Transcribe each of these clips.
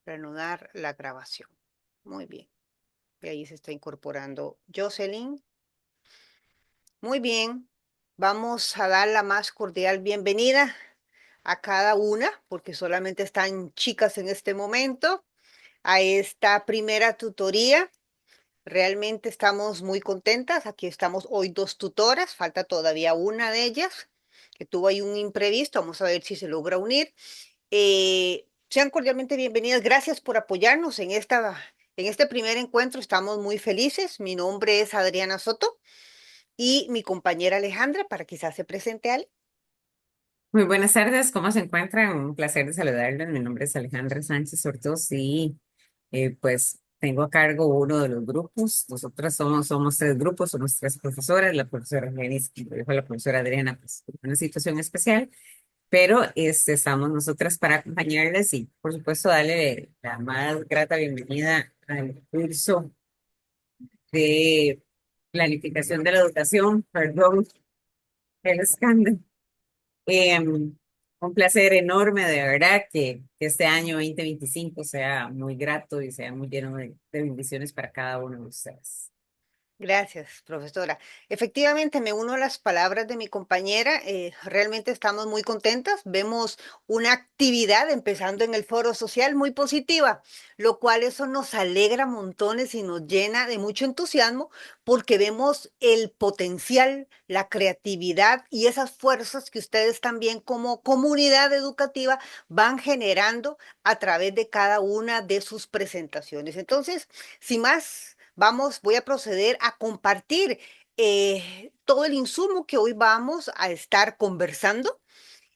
Reanudar la grabación. Muy bien. Y ahí se está incorporando Jocelyn. Muy bien. Vamos a dar la más cordial bienvenida a cada una, porque solamente están chicas en este momento, a esta primera tutoría. Realmente estamos muy contentas. Aquí estamos hoy dos tutoras, falta todavía una de ellas, que tuvo ahí un imprevisto. Vamos a ver si se logra unir. Sean cordialmente bienvenidas. Gracias por apoyarnos en este primer encuentro. Estamos muy felices. Mi nombre es Adriana Soto y mi compañera Alejandra, para quizás se presente Ale. Muy buenas tardes, ¿cómo se encuentran? Un placer de saludarles. Mi nombre es Alejandra Sánchez Ortiz y pues tengo a cargo uno de los grupos. Nosotras somos tres grupos, somos tres profesoras. La profesora Genis, como dijo la profesora Adriana, pues por una situación especial, pero estamos nosotras para acompañarles y por supuesto darle la más grata bienvenida al curso de planificación de la educación. Perdón, el escándalo. Un placer enorme, de verdad, que este año 2025 sea muy grato y sea muy lleno de bendiciones para cada uno de ustedes. Gracias, profesora. Efectivamente, me uno a las palabras de mi compañera. Realmente estamos muy contentas. Vemos una actividad empezando en el foro social muy positiva, lo cual eso nos alegra montones y nos llena de mucho entusiasmo porque vemos el potencial, la creatividad y esas fuerzas que ustedes también como comunidad educativa van generando a través de cada una de sus presentaciones. Entonces, sin más. Voy a proceder a compartir todo el insumo que hoy vamos a estar conversando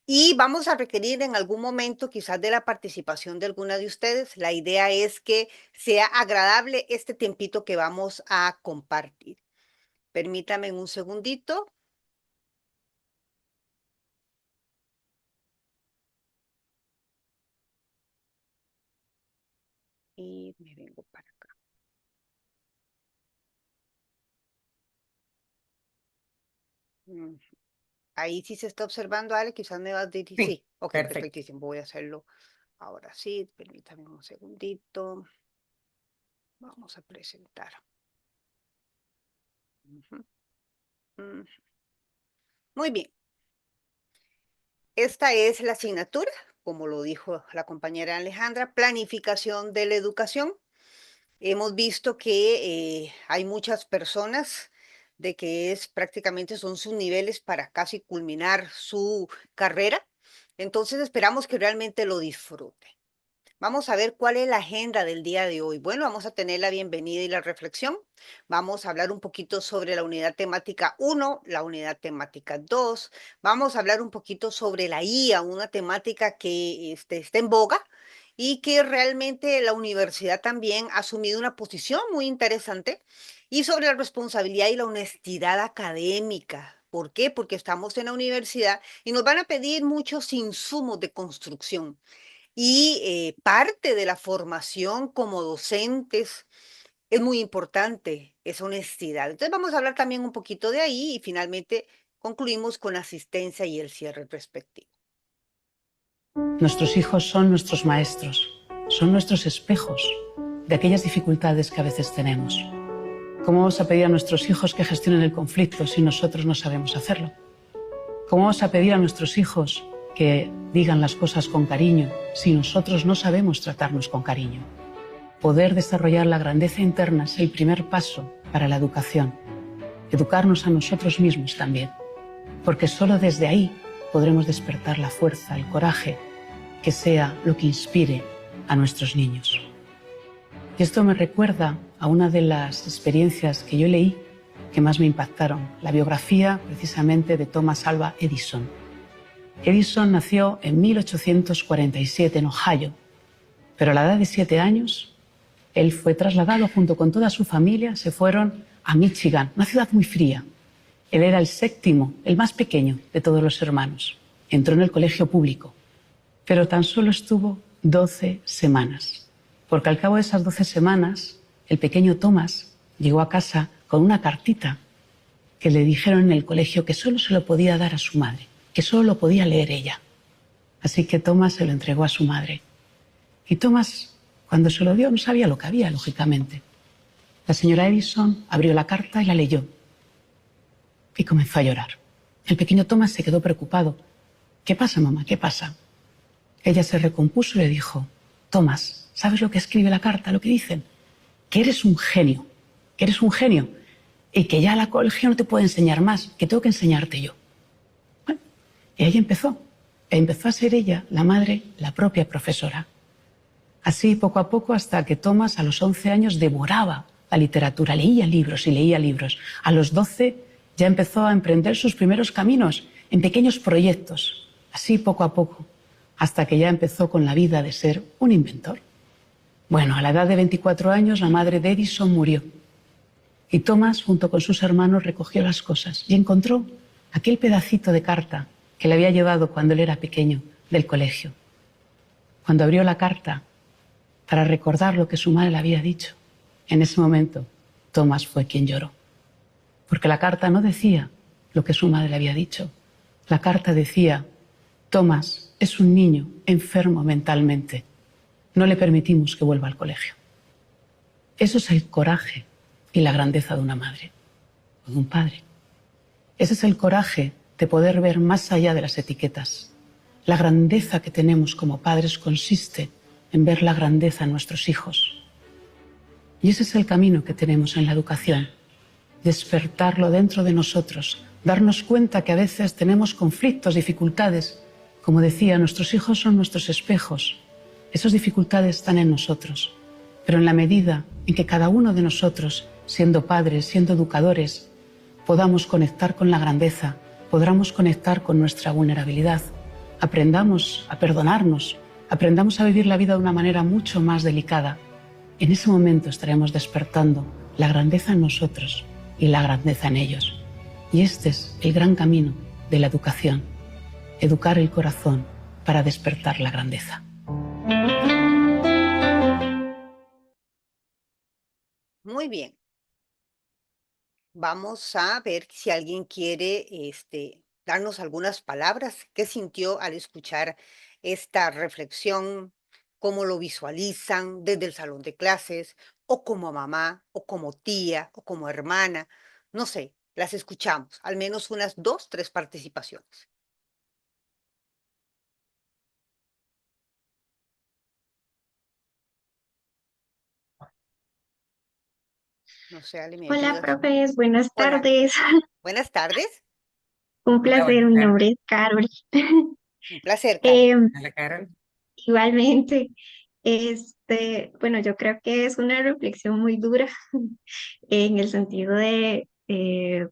y vamos a requerir en algún momento quizás de la participación de alguna de ustedes. La idea es que sea agradable este tiempito que vamos a compartir. Permítame un segundito y me vengo para acá. Mm, Ahí sí se está observando, Ale, quizás me vas a decir, Sí, sí, ok, perfecto. perfectísimo, voy a hacerlo ahora sí, permítame un segundito, vamos a presentar. Ujú. Mm, Muy bien, esta es la asignatura, como lo dijo la compañera Alejandra, planificación de la educación. Hemos visto que hay muchas personas de que es prácticamente son sus niveles para casi culminar su carrera. Entonces esperamos que realmente lo disfruten. Vamos a ver cuál es la agenda del día de hoy. Bueno, vamos a tener la bienvenida y la reflexión. Vamos a hablar un poquito sobre la unidad temática 1, la unidad temática 2. Vamos a hablar un poquito sobre la IA, una temática que está en boga y que realmente la universidad también ha asumido una posición muy interesante. Y sobre la responsabilidad y la honestidad académica. ¿Por qué? Porque estamos en la universidad y nos van a pedir muchos insumos de construcción. Y parte de la formación como docentes es muy importante, esa honestidad. Entonces vamos a hablar también un poquito de ahí y finalmente concluimos con la asistencia y el cierre respectivo. Nuestros hijos son nuestros maestros, son nuestros espejos de aquellas dificultades que a veces tenemos. ¿Cómo vamos a pedir a nuestros hijos que gestionen el conflicto si nosotros no sabemos hacerlo? ¿Cómo vamos a pedir a nuestros hijos que digan las cosas con cariño si nosotros no sabemos tratarnos con cariño? Poder desarrollar la grandeza interna es el primer paso para la educación. Educarnos a nosotros mismos también, porque solo desde ahí podremos despertar la fuerza, el coraje, que sea lo que inspire a nuestros niños. Y esto me recuerda a una de las experiencias que yo leí que más me impactaron, la biografía precisamente de Thomas Alva Edison. Edison nació en 1847 en Ohio, pero a la edad de 7 años él fue trasladado junto con toda su familia, se fueron a Michigan, una ciudad muy fría. Él era el séptimo, el más pequeño de todos los hermanos. Entró en el colegio público, pero tan solo estuvo 12 semanas, porque al cabo de esas 12 semanas, el pequeño Thomas llegó a casa con una cartita que le dijeron en el colegio que solo se lo podía dar a su madre, que solo lo podía leer ella. Así que Thomas se lo entregó a su madre. Y Thomas Cuando se lo dio no sabía lo que había, lógicamente. La señora Edison abrió la carta y la leyó y comenzó a llorar. El pequeño Thomas se quedó preocupado. ¿Qué pasa, mamá? ¿Qué pasa? Ella se recompuso y le dijo, Thomas, ¿sabes lo que escribe la carta? Lo que dicen, que eres un genio, que eres un genio y que ya la colegio no te puede enseñar más, que tengo que enseñarte yo. Bueno, y ahí empezó. Empezó a ser ella, la madre, la propia profesora. Así, poco a poco, hasta que Thomas a los 11 años devoraba la literatura, leía libros y leía libros. A los 12 ya empezó a emprender sus primeros caminos en pequeños proyectos, así poco a poco, hasta que ya empezó con la vida de ser un inventor. Bueno, a la edad de 24 años la madre de Edison murió y Thomas, junto con sus hermanos, recogió las cosas y encontró aquel pedacito de carta que le había llevado cuando él era pequeño del colegio. Cuando abrió la carta para recordar lo que su madre le había dicho, en ese momento Thomas fue quien lloró. Porque la carta no decía lo que su madre le había dicho. La carta decía, Thomas es un niño enfermo mentalmente. No le permitimos que vuelva al colegio. Eso es el coraje y la grandeza de una madre o de un padre. Ese es el coraje de poder ver más allá de las etiquetas. La grandeza que tenemos como padres consiste en ver la grandeza en nuestros hijos. Y ese es el camino que tenemos en la educación. Despertarlo dentro de nosotros, darnos cuenta que a veces tenemos conflictos, dificultades. Como decía, nuestros hijos son nuestros espejos. Esas dificultades están en nosotros. Pero en la medida en que cada uno de nosotros, siendo padres, siendo educadores, podamos conectar con la grandeza, podamos conectar con nuestra vulnerabilidad, aprendamos a perdonarnos, aprendamos a vivir la vida de una manera mucho más delicada, en ese momento estaremos despertando la grandeza en nosotros y la grandeza en ellos. Y este es el gran camino de la educación, educar el corazón para despertar la grandeza. Muy bien. Vamos a ver si alguien quiere darnos algunas palabras. ¿Qué sintió al escuchar esta reflexión? ¿Cómo lo visualizan desde el salón de clases? ¿O como mamá? ¿O como tía? ¿O como hermana? No sé, las escuchamos. Al menos unas dos, tres participaciones. No sé, Ale, ¿me Hola, ayudas? profes, buenas Hola, tardes. buenas tardes. Un Hola, placer, buenas mi tardes. nombre es Carol. Un placer, Carol. Em, Hola, Carol. igualmente, bueno, yo creo que es una reflexión muy dura en el sentido de que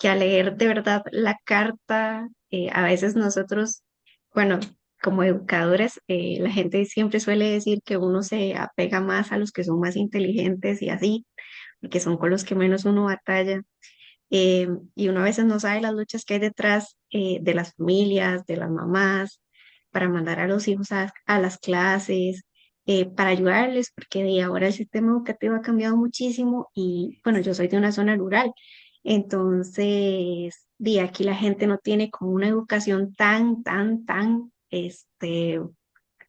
al leer de verdad la carta, a veces nosotros, bueno, como educadores, la gente siempre suele decir que uno se apega más a los que son más inteligentes y así, porque son con los que menos uno batalla. Y uno a veces no sabe las luchas que hay detrás de las familias, de las mamás, para mandar a los hijos a las clases, para ayudarles, porque de ahora el sistema educativo ha cambiado muchísimo y bueno, yo soy de una zona rural, entonces de aquí la gente no tiene como una educación tan,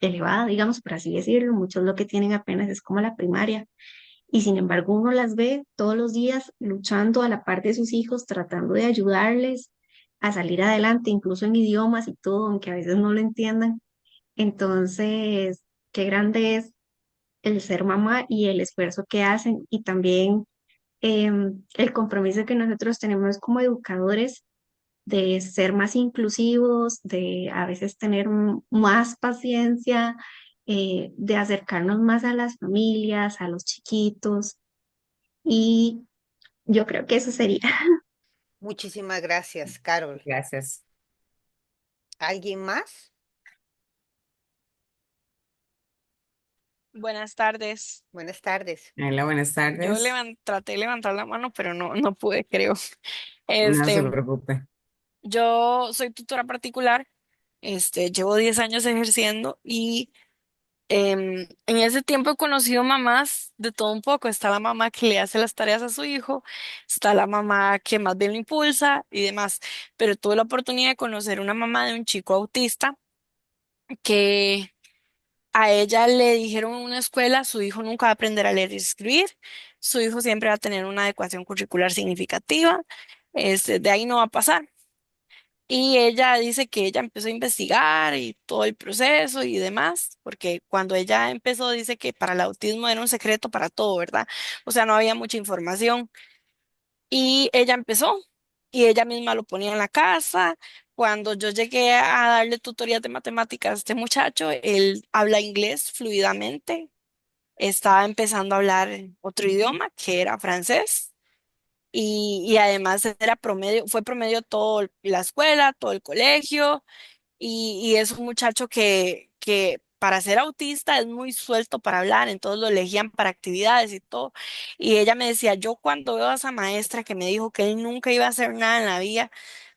elevada, digamos, por así decirlo. Muchos lo que tienen apenas es como la primaria y sin embargo uno las ve todos los días luchando a la par de sus hijos, tratando de ayudarles a salir adelante, incluso en idiomas y todo, aunque a veces no lo entiendan. Entonces, qué grande es el ser mamá y el esfuerzo que hacen y también el compromiso que nosotros tenemos como educadores de ser más inclusivos, de a veces tener más paciencia, de acercarnos más a las familias, a los chiquitos. Y yo creo que eso sería. Muchísimas gracias, Carol. Gracias. ¿Alguien más? Buenas tardes. Buenas tardes. Hola, buenas Yo tardes. traté de levantar la mano, pero no pude, creo. No se Este, preocupe. yo soy tutora particular, llevo 10 años ejerciendo y en ese tiempo he conocido mamás de todo un poco. Está la mamá que le hace las tareas a su hijo, está la mamá que más bien lo impulsa y demás. Pero tuve la oportunidad de conocer una mamá de un chico autista que A ella le dijeron en una escuela, su hijo nunca va a aprender a leer y escribir, su hijo siempre va a tener una adecuación curricular significativa, de ahí no va a pasar. Y ella dice que ella empezó a investigar y todo el proceso y demás, porque cuando ella empezó dice que para el autismo era un secreto para todo, ¿verdad? O sea, no había mucha información. Y ella empezó y ella misma lo ponía en la casa. Cuando yo llegué a darle tutorías de matemáticas a este muchacho, él habla inglés fluidamente, estaba empezando a hablar otro idioma que era francés. Y además era promedio, fue promedio todo la escuela, todo el colegio, y es un muchacho que para ser autista es muy suelto para hablar, entonces lo elegían para actividades y todo. Y ella me decía, yo cuando veo a esa maestra que me dijo que él nunca iba a hacer nada en la vida,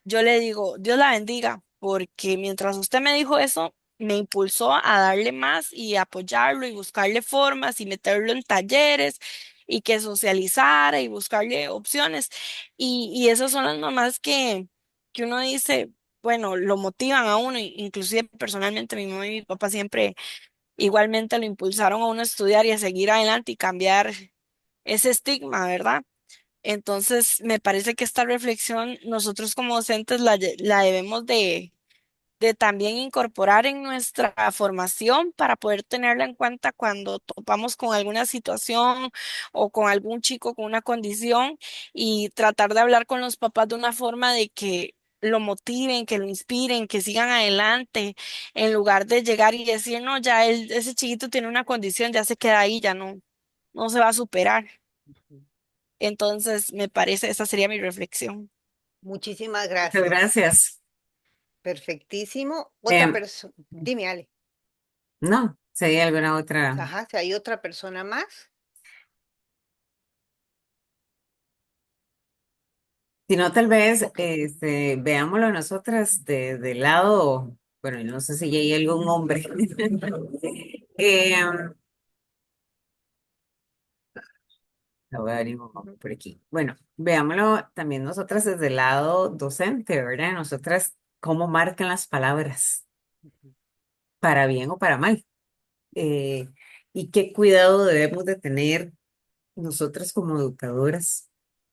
yo le digo, Dios la bendiga, porque mientras usted me dijo eso, me impulsó a darle más y apoyarlo y buscarle formas y meterlo en talleres y que socializara y buscarle opciones. Y esas son las mamás que uno dice, bueno, lo motivan a uno, inclusive personalmente mi mamá y mi papá siempre igualmente lo impulsaron a uno a estudiar y a seguir adelante y cambiar ese estigma, ¿verdad? Entonces, me parece que esta reflexión nosotros como docentes la debemos de también incorporar en nuestra formación para poder tenerla en cuenta cuando topamos con alguna situación o con algún chico con una condición y tratar de hablar con los papás de una forma de que lo motiven, que lo inspiren, que sigan adelante, en lugar de llegar y decir, no, ya ese chiquito tiene una condición, ya se queda ahí, ya no se va a superar. Entonces, me parece, esa sería mi reflexión. Muchísimas Muchas gracias. gracias. Perfectísimo. Otra Em, persona, dime, Ale. no, si hay alguna otra. Ajá, si hay otra persona más. Si no, tal vez veámoslo nosotras de lado, bueno, yo no sé si hay algún hombre. Eh, la voy a abrir un momento por aquí. Bueno, veámoslo también nosotras desde el lado docente, ¿verdad? Nosotras, ¿cómo marcan las palabras? Para bien o para mal. Eh, y qué cuidado debemos de tener nosotras como educadoras,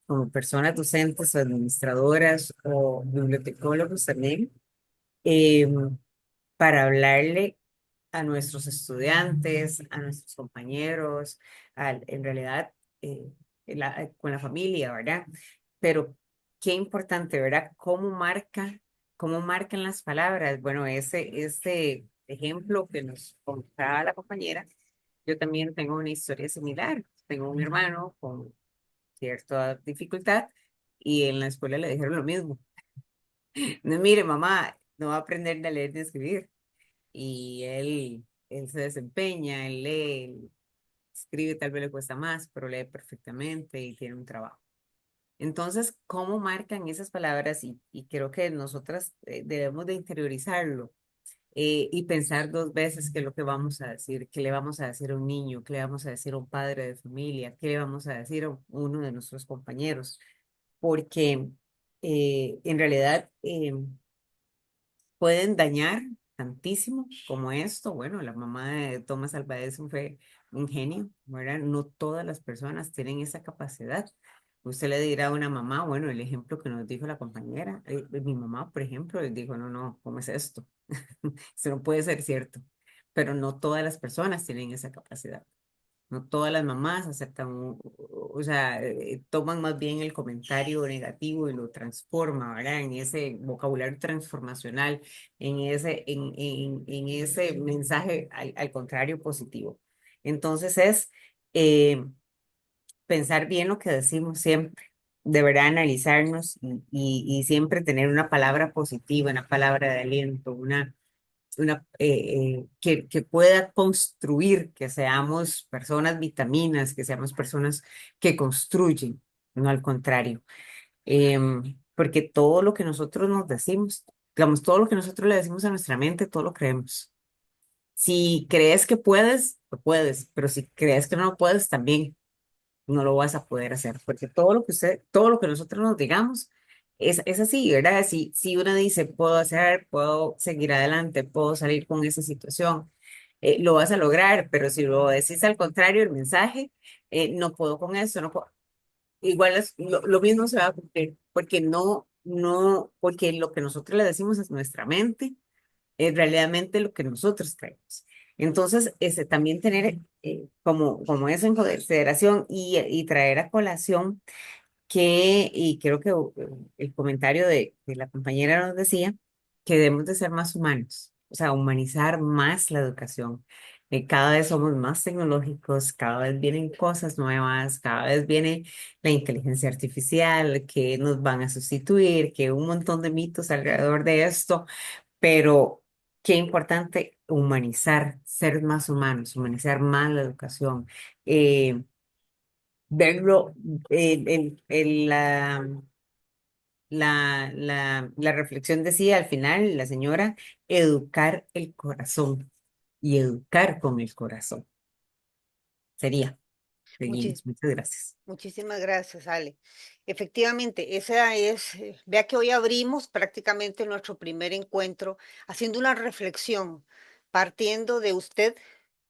como personas docentes o administradoras o bibliotecólogos también, eh, para hablarle a nuestros estudiantes, a nuestros compañeros, en realidad con la familia, ¿verdad? Pero qué importante, ¿verdad? Cómo marcan las palabras? Bueno, ese ejemplo que nos contaba la compañera, yo también tengo una historia similar. Tengo un hermano con cierta dificultad y en la escuela le dijeron lo mismo. No, mire, mamá, no va a aprender ni a leer ni a escribir. Y él se desempeña, él lee, él escribe, tal vez le cuesta más, pero lee perfectamente y tiene un trabajo. Entonces, ¿cómo marcan esas palabras? Y creo que nosotras debemos de interiorizarlo y pensar dos veces qué es lo que vamos a decir, qué le vamos a decir a un niño, qué le vamos a decir a un padre de familia, qué le vamos a decir a uno de nuestros compañeros, porque en realidad pueden dañar tantísimo como esto. Bueno, la mamá de Thomas Alva Edison fue un genio, ¿verdad? No todas las personas tienen esa capacidad. Usted le dirá a una mamá, bueno, el ejemplo que nos dijo la compañera, mi mamá, por ejemplo, le dijo, no, no, ¿cómo es esto? Eso no puede ser cierto, pero no todas las personas tienen esa capacidad. No todas las mamás aceptan, o sea, toman más bien el comentario negativo y lo transforman, ¿verdad? En ese vocabulario transformacional, en ese mensaje al contrario positivo. Entonces es eh, pensar bien lo que decimos siempre, de verdad analizarnos y siempre tener una palabra positiva, una palabra de aliento, que pueda construir, que seamos personas vitaminas, que seamos personas que construyen, no al contrario. Porque todo lo que nosotros nos decimos, digamos, todo lo que nosotros le decimos a nuestra mente, todo lo creemos. Si crees que puedes, lo puedes, pero si crees que no lo puedes, también no lo vas a poder hacer, porque todo lo que nosotros nos digamos es así, ¿verdad? Si uno dice, puedo hacer, puedo seguir adelante, puedo salir con esa situación, lo vas a lograr, pero si lo decís al contrario, el mensaje, no puedo con eso, no puedo. Igual lo mismo se va a cumplir, porque porque lo que nosotros le decimos a nuestra mente es realmente lo que nosotros traemos. Entonces, también tener como eso en consideración y traer a colación y creo que el comentario de la compañera nos decía que debemos de ser más humanos, o sea, humanizar más la educación. Cada vez somos más tecnológicos, cada vez vienen cosas nuevas, cada vez viene la inteligencia artificial que nos van a sustituir, que un montón de mitos alrededor de esto, pero qué importante humanizar, ser más humanos, humanizar más la educación. Verlo la reflexión decía al final, la señora, educar el corazón y educar con el corazón. Sería. Muchis- Seguimos. Muchas gracias. Muchísimas gracias, Ale. Efectivamente, esa es, vea que hoy abrimos prácticamente nuestro primer encuentro haciendo una reflexión, partiendo de usted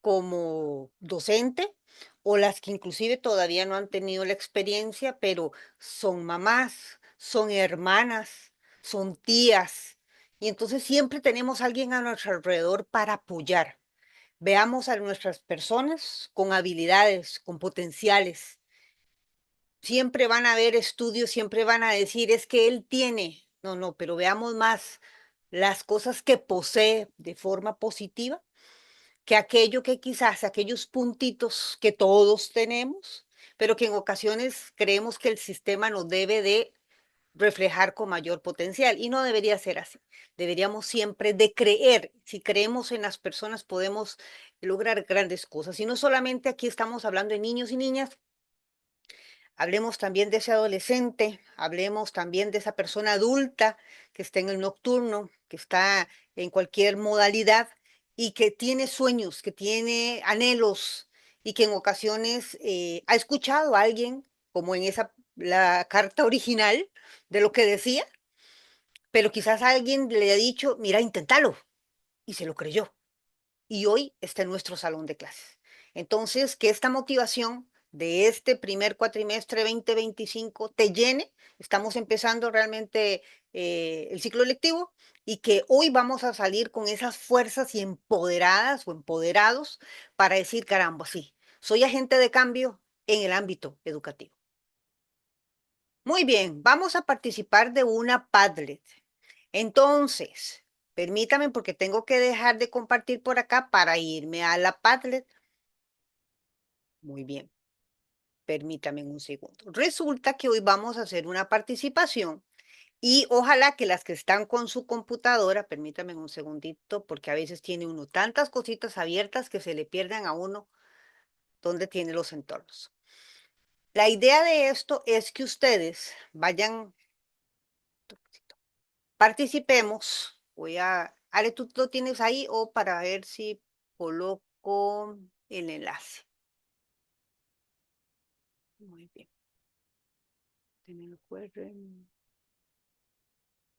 como docente o las que inclusive todavía no han tenido la experiencia, pero son mamás, son hermanas, son tías, y entonces siempre tenemos alguien a nuestro alrededor para apoyar. Veamos a nuestras personas con habilidades, con potenciales. Siempre van a haber estudios, siempre van a decir, es que él tiene. No, no, pero veamos más las cosas que posee de forma positiva que aquello que quizás, aquellos puntitos que todos tenemos, pero que en ocasiones creemos que el sistema nos debe de reflejar con mayor potencial y no debería ser así. Deberíamos siempre de creer. Si creemos en las personas podemos lograr grandes cosas. Y no solamente aquí estamos hablando de niños y niñas, hablemos también de ese adolescente, hablemos también de esa persona adulta que está en el nocturno, que está en cualquier modalidad y que tiene sueños, que tiene anhelos y que en ocasiones ha escuchado a alguien, como en la carta original de lo que decía, pero quizás alguien le ha dicho, mira, inténtalo, y se lo creyó y hoy está en nuestro salón de clases. Entonces, que esta motivación de este primer cuatrimestre 2025 te llene. Estamos empezando realmente el ciclo lectivo y que hoy vamos a salir con esas fuerzas y empoderadas o empoderados para decir, caramba, sí, soy agente de cambio en el ámbito educativo. Muy bien, vamos a participar de una Padlet. Entonces, permítame porque tengo que dejar de compartir por acá para irme a la Padlet. Muy bien, permítame un segundo. Resulta que hoy vamos a hacer una participación y ojalá que las que están con su computadora, permítame un segundito porque a veces tiene uno tantas cositas abiertas que se le pierden a uno donde tiene los entornos. La idea de esto es que ustedes vayan, participemos. Ale, ¿tú lo tienes ahí o para ver si coloco el enlace? Muy bien. Denme el QR.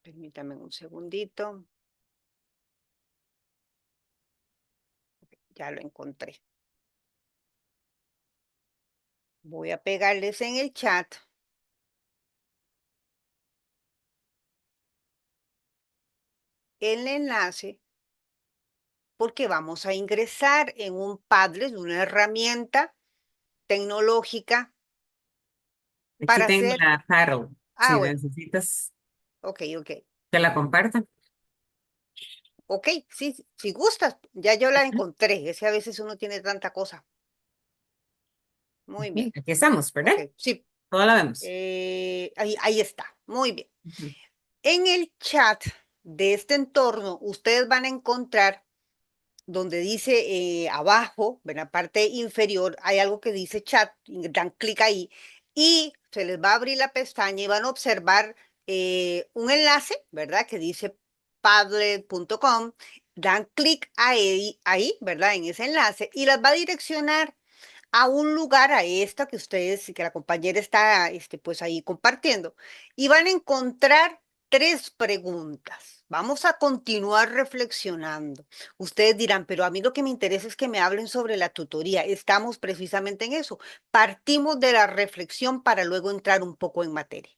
Permítame un segundito. Ok, ya lo encontré. Voy a pegarles en el chat el enlace porque vamos a ingresar en un Padlet, una herramienta tecnológica Aquí para tengo hacer. la Carol. Ah, Si bueno, necesitas ok, ok. que la comparta. Ok, sí, si gustas, ya yo la encontré. Es que a veces uno tiene tanta cosa. Muy bien. Bien, aquí estamos, ¿verdad? Ok, sí. Todo la vemos. Ahí está. Muy bien. Ujú. En el chat de este entorno, ustedes van a encontrar donde dice abajo, en la parte inferior, hay algo que dice chat, y dan clic ahí y se les va a abrir la pestaña y van a observar un enlace, ¿verdad? Que dice padlet.com, dan clic ahí, ¿verdad? En ese enlace y las va a direccionar a un lugar, a esta que ustedes, que la compañera está, pues ahí compartiendo, y van a encontrar tres preguntas. Vamos a continuar reflexionando. Ustedes dirán, pero a mí lo que me interesa es que me hablen sobre la tutoría. Estamos precisamente en eso. Partimos de la reflexión para luego entrar un poco en materia.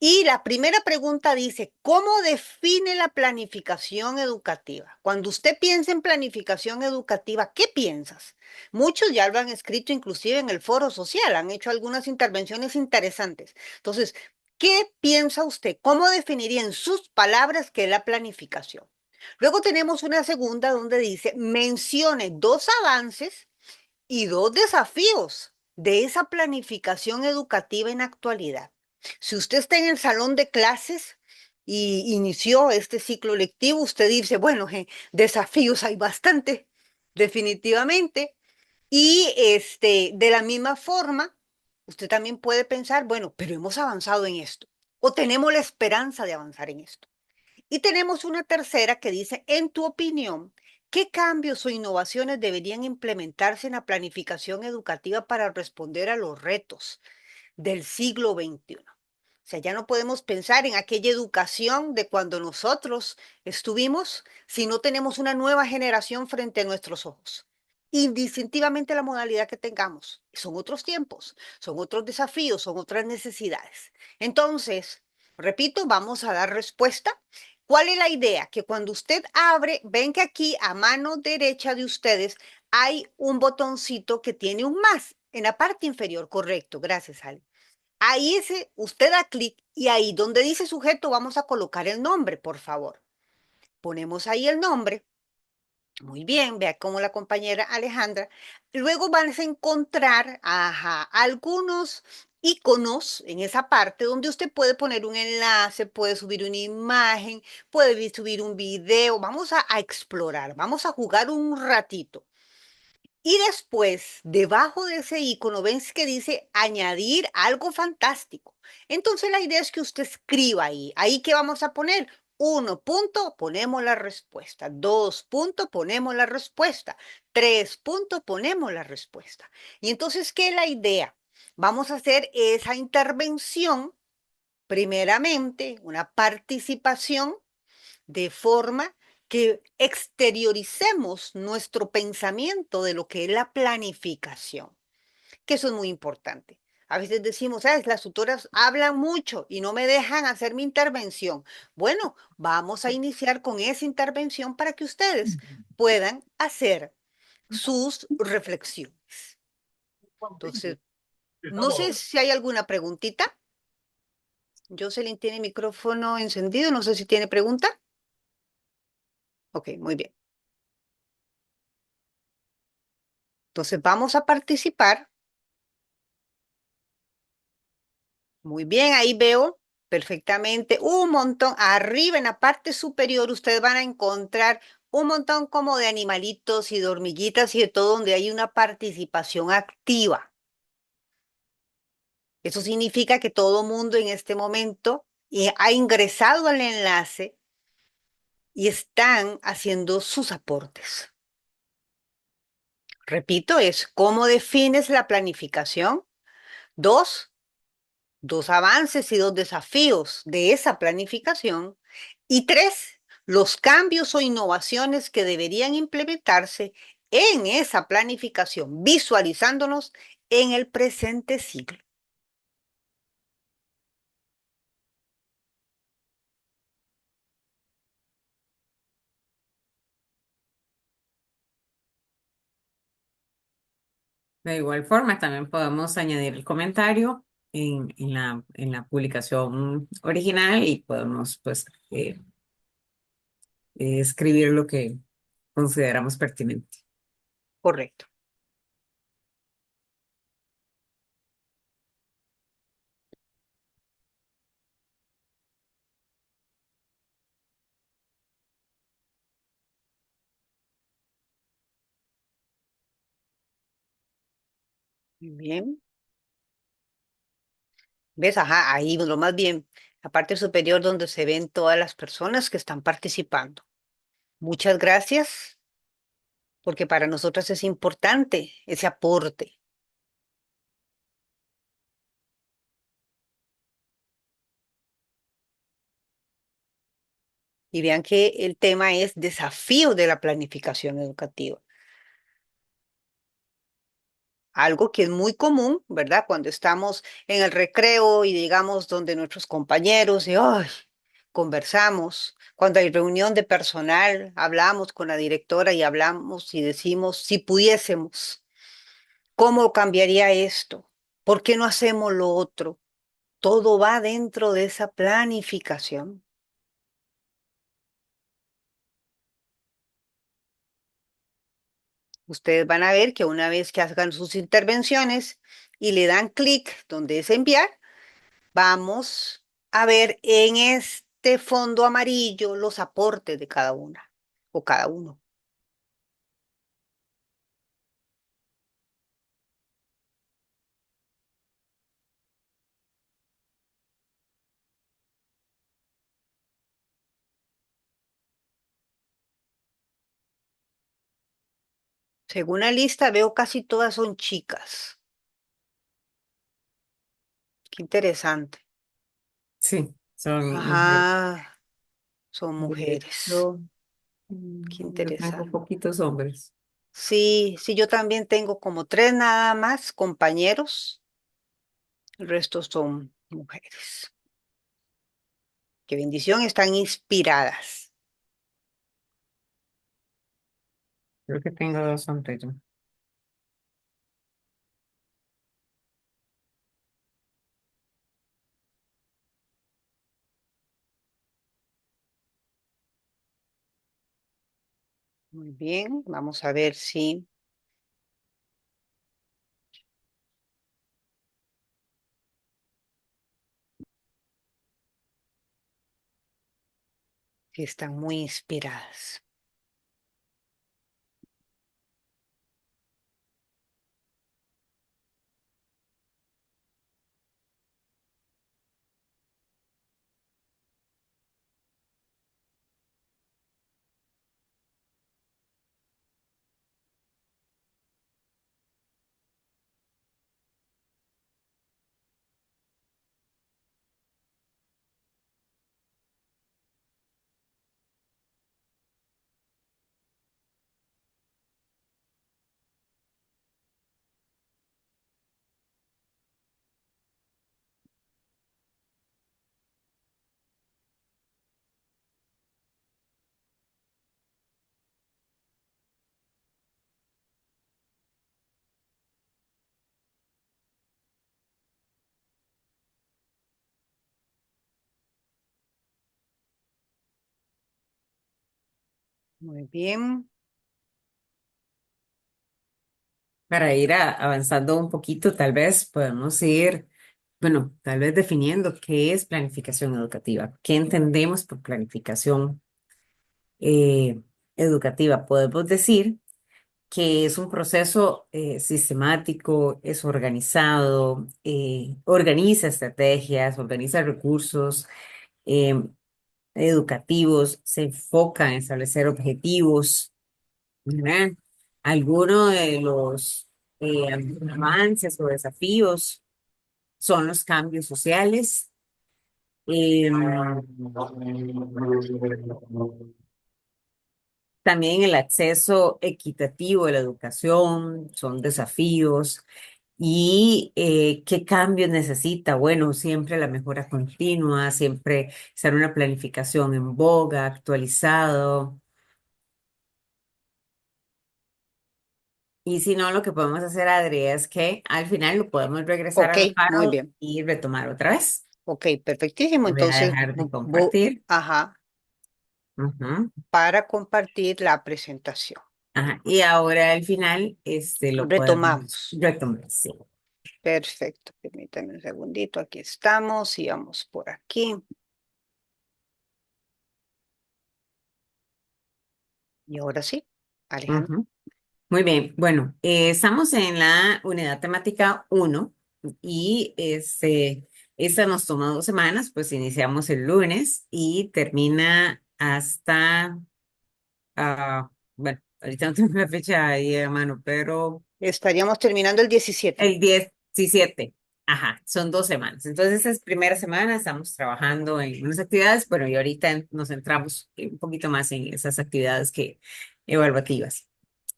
Y la primera pregunta dice, ¿cómo define la planificación educativa? Cuando usted piensa en planificación educativa, ¿qué piensas? Muchos ya lo han escrito inclusive en el foro social, han hecho algunas intervenciones interesantes. Entonces, ¿qué piensa usted? ¿Cómo definiría en sus palabras qué es la planificación? Luego tenemos una segunda donde dice, mencione 2 avances y 2 desafíos de esa planificación educativa en actualidad. Si usted está en el salón de clases y inició este ciclo lectivo, usted dice, bueno, desafíos hay bastante, definitivamente. Y de la misma forma, usted también puede pensar, bueno, pero hemos avanzado en esto, o tenemos la esperanza de avanzar en esto. Y tenemos una tercera que dice, en tu opinión, ¿qué cambios o innovaciones deberían implementarse en la planificación educativa para responder a los retos del siglo XXI? O sea, ya no podemos pensar en aquella educación de cuando nosotros estuvimos si no tenemos una nueva generación frente a nuestros ojos. Indistintivamente la modalidad que tengamos. Son otros tiempos, son otros desafíos, son otras necesidades. Entonces, repito, vamos a dar respuesta. ¿Cuál es la idea? Que cuando usted abre, ven que aquí a mano derecha de ustedes hay un botoncito que tiene un más en la parte inferior. Correcto, gracias, Ale. Ahí usted da clic y ahí donde dice sujeto vamos a colocar el nombre, por favor. Ponemos ahí el nombre. Muy bien, vea cómo la compañera Alejandra. Luego van a encontrar, algunos iconos en esa parte donde usted puede poner un enlace, puede subir una imagen, puede subir un video. Vamos a explorar, vamos a jugar un ratito. Y después, debajo de ese icono, ven que dice añadir algo fantástico. Entonces la idea es que usted escriba ahí. Ahí que vamos a poner 1 punto, ponemos la respuesta. 2 puntos, ponemos la respuesta. 3 puntos, ponemos la respuesta. Y entonces, ¿qué es la idea? Vamos a hacer esa intervención, primeramente, una participación de forma que exterioricemos nuestro pensamiento de lo que es la planificación, que eso es muy importante. A veces decimos, ¿sabes? Las tutoras hablan mucho y no me dejan hacer mi intervención. Bueno, vamos a iniciar con esa intervención para que ustedes puedan hacer sus reflexiones. Entonces, no sé si hay alguna preguntita. Jocelyn tiene micrófono encendido, no sé si tiene pregunta. Ok, muy bien. Entonces vamos a participar. Muy bien, ahí veo perfectamente un montón. Arriba en la parte superior ustedes van a encontrar un montón como de animalitos y de hormiguitas y de todo donde hay una participación activa. Eso significa que todo mundo en este momento ha ingresado al enlace y están haciendo sus aportes. Repito, es cómo defines la planificación. 2 avances y 2 desafíos de esa planificación. Y 3, los cambios o innovaciones que deberían implementarse en esa planificación, visualizándonos en el presente siglo. De igual forma, también podemos añadir el comentario en la publicación original y podemos pues escribir lo que consideramos pertinente. Correcto. Muy bien. ¿Ves? Ajá, ahí lo más bien, la parte superior donde se ven todas las personas que están participando. Muchas gracias, porque para nosotras es importante ese aporte. Y vean que el tema es desafío de la planificación educativa. Algo que es muy común, ¿verdad? Cuando estamos en el recreo y digamos donde nuestros compañeros y ay, conversamos, cuando hay reunión de personal, hablamos con la directora y hablamos y decimos, si pudiésemos, ¿cómo cambiaría esto? ¿Por qué no hacemos lo otro? Todo va dentro de esa planificación. Ustedes van a ver que una vez que hagan sus intervenciones y le dan clic donde es enviar, vamos a ver en este fondo amarillo los aportes de cada una o cada uno. Según la lista, veo casi todas son chicas. Qué interesante. Sí, son mujeres. Ajá, son De mujeres. hecho, Qué yo tengo interesante. poquitos hombres. Sí, sí, yo también tengo como tres nada más compañeros. El resto son mujeres. Qué bendición, están inspiradas. Creo que tengo dos hombres yo. Muy bien, vamos a ver si están muy inspiradas. Muy bien. Para ir avanzando un poquito, tal vez podemos ir, bueno, tal vez definiendo qué es planificación educativa, qué entendemos por planificación educativa. Podemos decir que es un proceso sistemático, es organizado, organiza estrategias, organiza recursos eh, educativos, se enfoca en establecer objetivos, ¿verdad? Algunos de los avances o desafíos son los cambios sociales. eh, También el acceso equitativo a la educación son desafíos. ¿Y qué cambios necesita? Bueno, siempre la mejora continua, siempre ser una planificación en boga, actualizado. Y si no, lo que podemos hacer, Adri, es que al final lo podemos regresar Ok, a la muy paro bien. y retomar otra vez. Ok, perfectísimo. Voy a Entonces, dejar de compartir. ajá, Ujú. para compartir la presentación. Ajá. Y ahora al final, lo podemos Retomamos. retomar. Sí. Perfecto. Permítame un segundito. Aquí estamos y vamos por aquí. Y ahora sí, Alejandro. Ujú. Muy bien. Bueno, estamos en la unidad temática uno y esta nos toma 2 semanas, pues iniciamos el lunes y termina hasta, bueno, ahorita no tengo la fecha ahí a mano, pero Estaríamos terminando el 17. el 17. Ajá, son 2 semanas. Entonces, esa primera semana estamos trabajando en unas actividades, bueno, y ahorita nos centramos un poquito más en esas actividades evaluativas.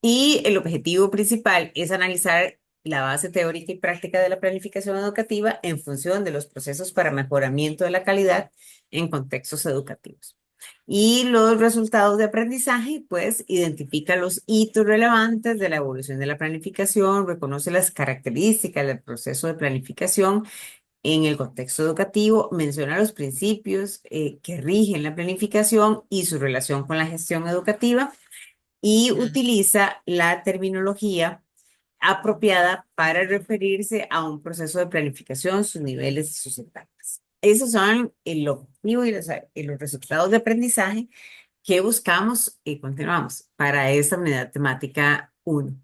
Y el objetivo principal es analizar la base teórica y práctica de la planificación educativa en función de los procesos para mejoramiento de la calidad en contextos educativos. Y los resultados de aprendizaje, pues, identifica los hitos relevantes de la evolución de la planificación, reconoce las características del proceso de planificación en el contexto educativo, menciona los principios que rigen la planificación y su relación con la gestión educativa y utiliza la terminología apropiada para referirse a un proceso de planificación, sus niveles y sus etapas. Esos son el objetivo y los resultados de aprendizaje que buscamos y continuamos para esta unidad temática 1.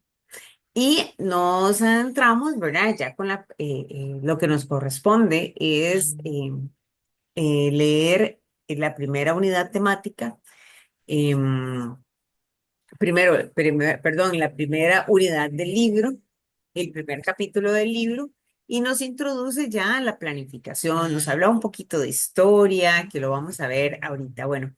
Y nos adentramos, ¿verdad? Ya con lo que nos corresponde es leer la primera unidad temática. em, perdón, la primera unidad del libro, el primer capítulo del libro, y nos introduce ya a la planificación, nos habla un poquito de historia, que lo vamos a ver ahorita. Bueno,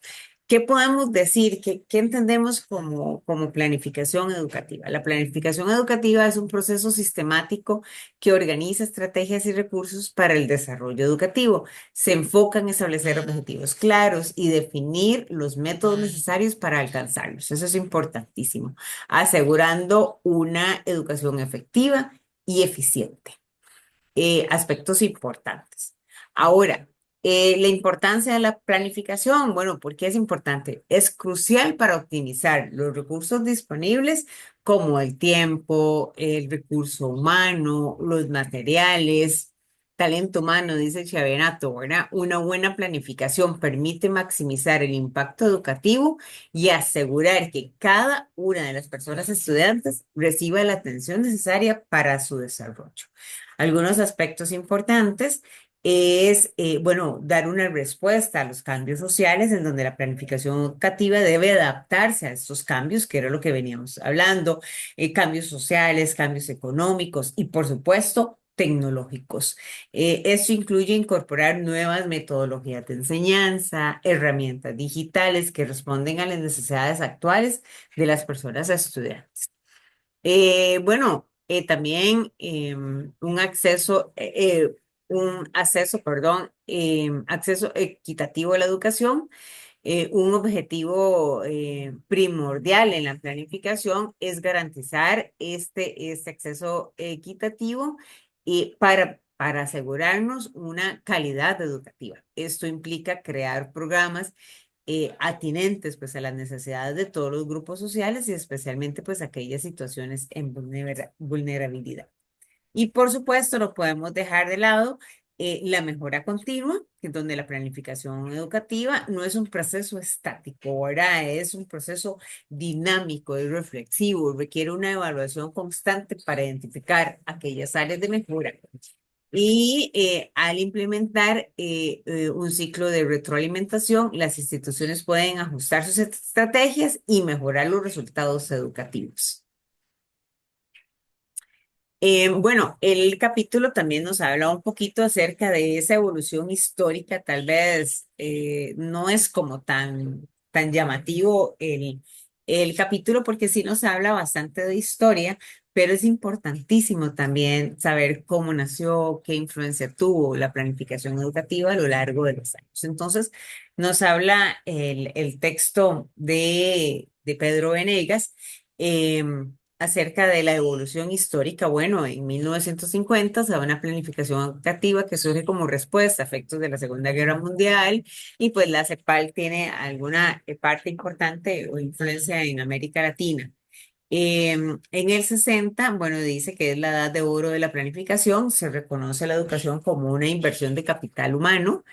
¿qué podemos decir? ¿Qué entendemos como planificación educativa? La planificación educativa es un proceso sistemático que organiza estrategias y recursos para el desarrollo educativo. Se enfoca en establecer objetivos claros y definir los métodos necesarios para alcanzarlos. Eso es importantísimo, asegurando una educación efectiva y eficiente. Aspectos importantes. Ahora, la importancia de la planificación, bueno, ¿por qué es importante? Es crucial para optimizar los recursos disponibles como el tiempo, el recurso humano, los materiales, talento humano, dice Chiavenato, ¿verdad? Una buena planificación permite maximizar el impacto educativo y asegurar que cada una de las personas estudiantes reciba la atención necesaria para su desarrollo. Algunos aspectos importantes es, bueno, dar una respuesta a los cambios sociales en donde la planificación educativa debe adaptarse a estos cambios, que era lo que veníamos hablando, cambios sociales, cambios económicos y, por supuesto, tecnológicos. Esto incluye incorporar nuevas metodologías de enseñanza, herramientas digitales que responden a las necesidades actuales de las personas estudiantes. Bueno, también acceso equitativo a la educación. Un objetivo primordial en la planificación es garantizar este acceso equitativo y para asegurarnos una calidad educativa. Esto implica crear programas atinentes pues a las necesidades de todos los grupos sociales y especialmente pues aquellas situaciones en vulnerabilidad. Y por supuesto no podemos dejar de lado la mejora continua, que es donde la planificación educativa no es un proceso estático, ¿verdad? Es un proceso dinámico y reflexivo, requiere una evaluación constante para identificar aquellas áreas de mejora y al implementar un ciclo de retroalimentación, las instituciones pueden ajustar sus estrategias y mejorar los resultados educativos. Bueno, el capítulo también nos habla un poquito acerca de esa evolución histórica, tal vez no es como tan llamativo el capítulo porque sí nos habla bastante de historia, pero es importantísimo también saber cómo nació, qué influencia tuvo la planificación educativa a lo largo de los años. Entonces, nos habla el texto de Pedro Venegas. Acerca de la evolución histórica. Bueno, en 1950 se da una planificación educativa que surge como respuesta a efectos de la Segunda Guerra Mundial y pues la CEPAL tiene alguna parte importante o influencia en América Latina. En el 60, bueno, dice que es la edad de oro de la planificación, se reconoce la educación como una inversión de capital humano,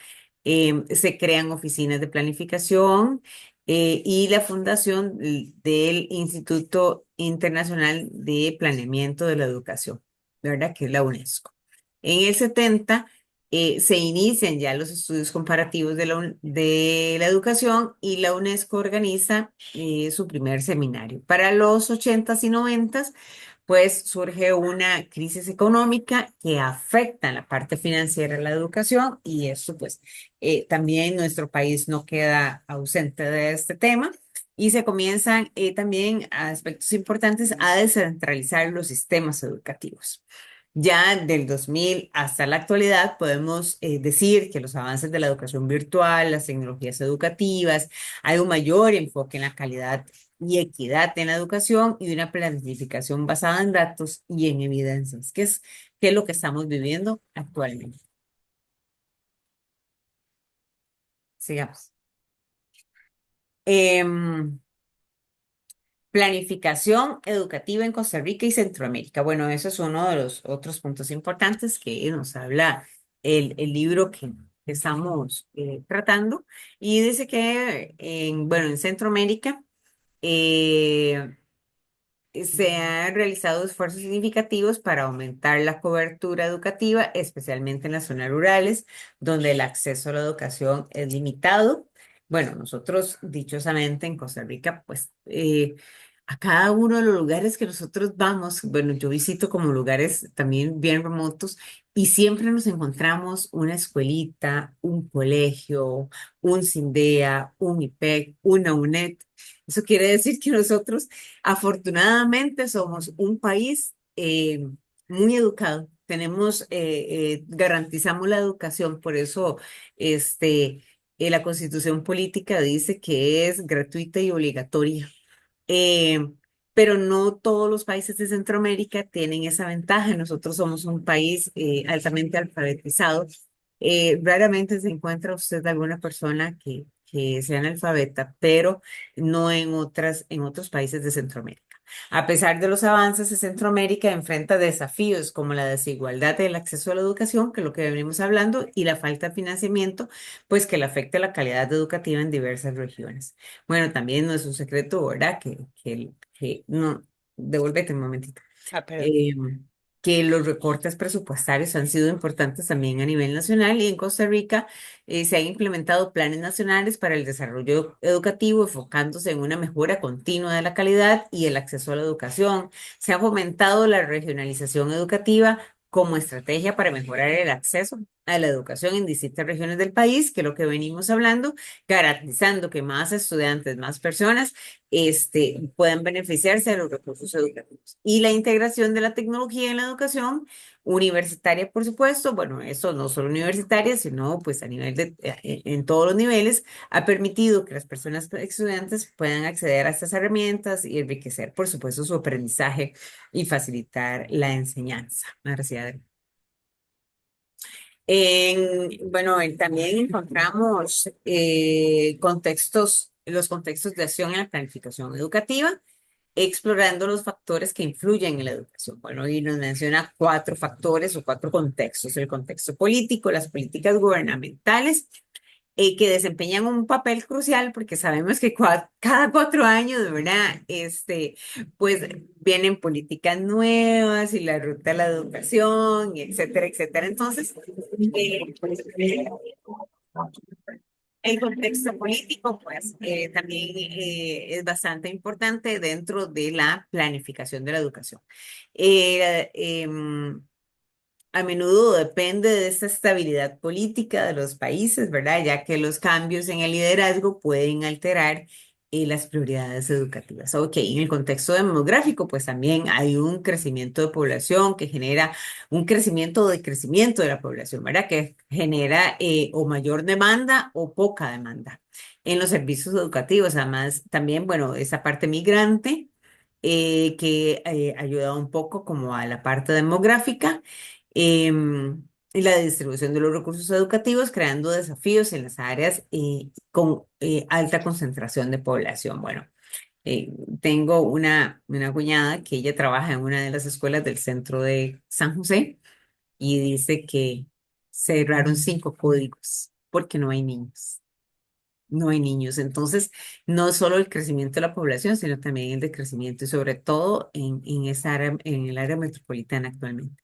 se crean oficinas de planificación y la fundación del Instituto Internacional de Planeamiento de la Educación, ¿verdad? Que es la UNESCO. En el 70 se inician ya los estudios comparativos de la educación y la UNESCO organiza su primer seminario. Para los 80s y 90s, pues surge una crisis económica que afecta en la parte financiera de la educación y eso pues también nuestro país no queda ausente de este tema y se comienzan también aspectos importantes a descentralizar los sistemas educativos. Ya del 2000 hasta la actualidad podemos decir que los avances de la educación virtual, las tecnologías educativas, hay un mayor enfoque en la calidad y equidad en la educación y una planificación basada en datos y en evidencias, que es lo que estamos viviendo actualmente. Sigamos. Em, Planificación educativa en Costa Rica y Centroamérica. Bueno, eso es uno de los otros puntos importantes que nos habla el libro que estamos tratando. Y dice que, bueno, en Centroamérica eh, se han realizado esfuerzos significativos para aumentar la cobertura educativa, especialmente en las zonas rurales, donde el acceso a la educación es limitado. Bueno, nosotros, dichosamente, en Costa Rica, pues a cada uno de los lugares que nosotros vamos, bueno, yo visito como lugares también bien remotos y siempre nos encontramos una escuelita, un colegio, un CINDEA, un IPEC, una UNED. Eso quiere decir que nosotros afortunadamente somos un país muy educado. Tenemos, garantizamos la educación, por eso la Constitución Política dice que es gratuita y obligatoria. Eh, pero no todos los países de Centroamérica tienen esa ventaja. Nosotros somos un país altamente alfabetizado. Raramente se encuentra usted alguna persona que sea analfabeta, pero no en otros países de Centroamérica. A pesar de los avances, Centroamérica enfrenta desafíos como la desigualdad del acceso a la educación, que es lo que venimos hablando, y la falta de financiamiento, pues que le afecta la calidad educativa en diversas regiones. Bueno, también no es un secreto, ¿verdad? No, devuélvete un momentito. Ah, perdón. Eh, que los recortes presupuestarios han sido importantes también a nivel nacional y en Costa Rica se han implementado planes nacionales para el desarrollo educativo enfocándose en una mejora continua de la calidad y el acceso a la educación. Se ha fomentado la regionalización educativa como estrategia para mejorar el acceso a la educación en distintas regiones del país, que es lo que venimos hablando, garantizando que más estudiantes, más personas puedan beneficiarse de los recursos educativos. Y la integración de la tecnología en la educación universitaria, por supuesto, bueno, eso no solo universitaria, sino pues a nivel en todos los niveles, ha permitido que las personas estudiantes puedan acceder a estas herramientas y enriquecer, por supuesto, su aprendizaje y facilitar la enseñanza. Gracias, Adri. Bueno, también encontramos los contextos de acción en la planificación educativa, explorando los factores que influyen en la educación. Bueno, y nos menciona 4 factores o 4 contextos: el contexto político, las políticas gubernamentales, que desempeñan un papel crucial porque sabemos que cada 4 años, ¿verdad? Pues vienen políticas nuevas y la ruta de la educación, y etcétera, etcétera. Entonces, el contexto político, pues, también es bastante importante dentro de la planificación de la educación. Eh, em, a menudo depende de esta estabilidad política de los países, ¿verdad? Ya que los cambios en el liderazgo pueden alterar las prioridades educativas. Ok, en el contexto demográfico, pues también hay un crecimiento de población que genera un crecimiento de la población, ¿verdad? Que genera o mayor demanda o poca demanda en los servicios educativos. Además, también, bueno, esa parte migrante que ayuda un poco como a la parte demográfica y la distribución de los recursos educativos, creando desafíos en las áreas con alta concentración de población. Bueno, tengo una cuñada que ella trabaja en una de las escuelas del centro de San José y dice que cerraron 5 códigos porque no hay niños. No hay niños. Entonces, no solo el crecimiento de la población, sino también el decrecimiento y sobre todo en esa área, en el área metropolitana actualmente.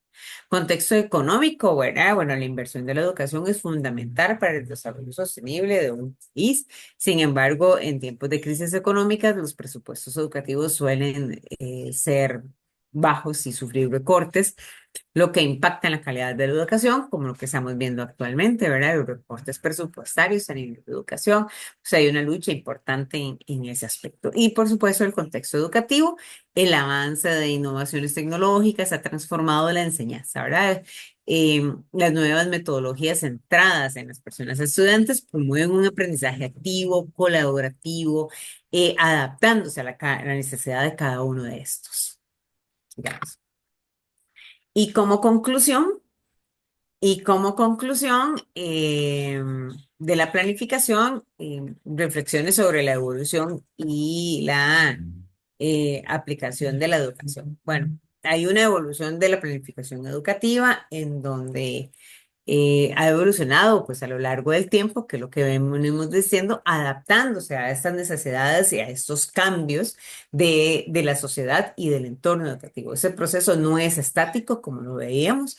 Contexto económico, ¿verdad? Bueno, la inversión de la educación es fundamental para el desarrollo sostenible de un país. Sin embargo, en tiempos de crisis económicas, los presupuestos educativos suelen ser bajos y sufrir recortes, lo que impacta en la calidad de la educación, como lo que estamos viendo actualmente, ¿verdad? Los recortes presupuestarios a nivel de educación. O sea, hay una lucha importante en ese aspecto. Y por supuesto, el contexto educativo, el avance de innovaciones tecnológicas ha transformado la enseñanza, ¿verdad? Las nuevas metodologías centradas en las personas estudiantes promueven un aprendizaje activo, colaborativo, adaptándose a la necesidad de cada uno de estos. Digamos. Y como conclusión, de la planificación, reflexiones sobre la evolución y la aplicación de la educación. Bueno, hay una evolución de la planificación educativa en donde ha evolucionado pues a lo largo del tiempo, que es lo que venimos diciendo, adaptándose a estas necesidades y a estos cambios de la sociedad y del entorno educativo. Ese proceso no es estático, como lo veíamos,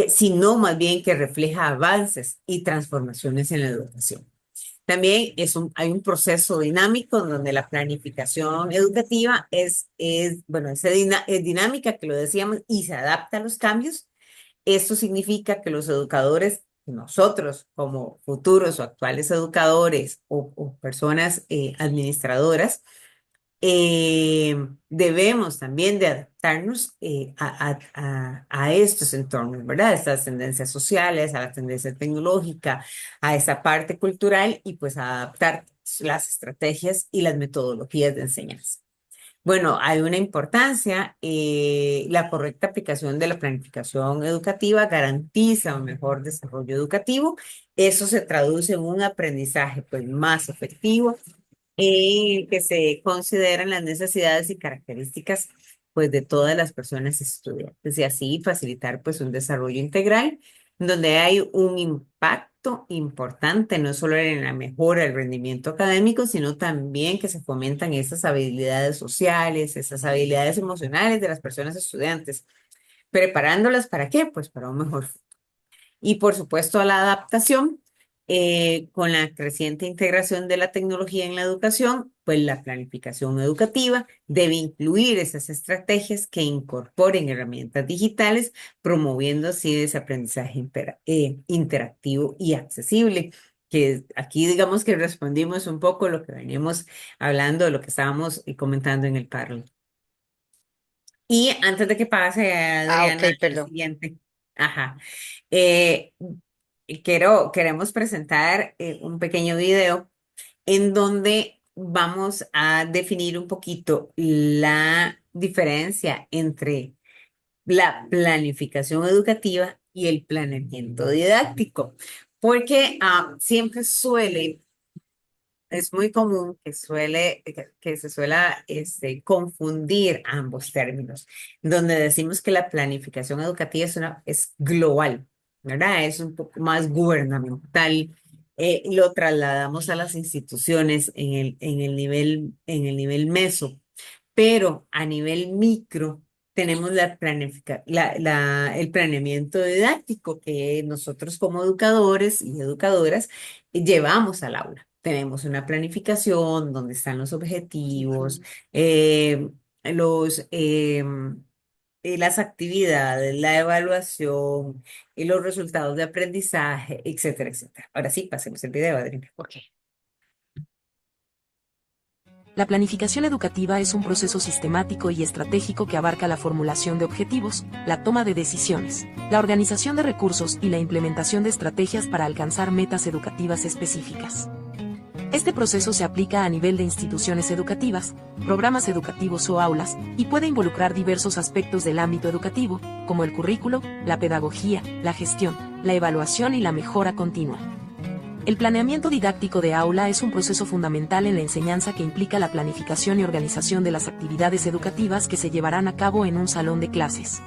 sino más bien que refleja avances y transformaciones en la educación. También hay un proceso dinámico donde la planificación educativa bueno, es dinámica, que lo decíamos, y se adapta a los cambios. Esto significa que los educadores, nosotros como futuros o actuales educadores o personas administradoras, debemos también de adaptarnos a estos entornos, ¿verdad? A estas tendencias sociales, a la tendencia tecnológica, a esa parte cultural y pues adaptar las estrategias y las metodologías de enseñanza. Bueno, hay una importancia, la correcta aplicación de la planificación educativa garantiza un mejor desarrollo educativo. Eso se traduce en un aprendizaje pues, más efectivo, que se consideran las necesidades y características pues, de todas las personas estudiantes y así facilitar pues, un desarrollo integral donde hay un impacto importante, no solo en la mejora del rendimiento académico, sino también que se fomentan esas habilidades sociales, esas habilidades emocionales de las personas estudiantes, preparándolas ¿para qué? Pues para un mejor futuro. Y por supuesto la adaptación, con la creciente integración de la tecnología en la educación, pues la planificación educativa debe incluir esas estrategias que incorporen herramientas digitales, promoviendo así ese aprendizaje interactivo y accesible. Que aquí digamos que respondimos un poco lo que veníamos hablando, lo que estábamos comentando en el Parlo. Y antes de que pase, Ah, ok, Adriana, al perdón. siguiente. Ajá. Eh, queremos presentar un pequeño video en donde vamos a definir un poquito la diferencia entre la planificación educativa y el planeamiento didáctico, porque siempre es muy común que se suela confundir ambos términos, donde decimos que la planificación educativa es global, ¿verdad? Es un poco más gubernamental. Lo trasladamos a las instituciones en el nivel meso, pero a nivel micro tenemos el planeamiento didáctico que nosotros como educadores y educadoras llevamos al aula. Tenemos una planificación donde están los objetivos, eh, los, las actividades, la evaluación y los resultados de aprendizaje, etcétera, etcétera. Ahora sí, pasemos el video, Adriana. Ok. La planificación educativa es un proceso sistemático y estratégico que abarca la formulación de objetivos, la toma de decisiones, la organización de recursos y la implementación de estrategias para alcanzar metas educativas específicas. Este proceso se aplica a nivel de instituciones educativas, programas educativos o aulas, y puede involucrar diversos aspectos del ámbito educativo, como el currículo, la pedagogía, la gestión, la evaluación y la mejora continua. El planeamiento didáctico de aula es un proceso fundamental en la enseñanza que implica la planificación y organización de las actividades educativas que se llevarán a cabo en un salón de clases.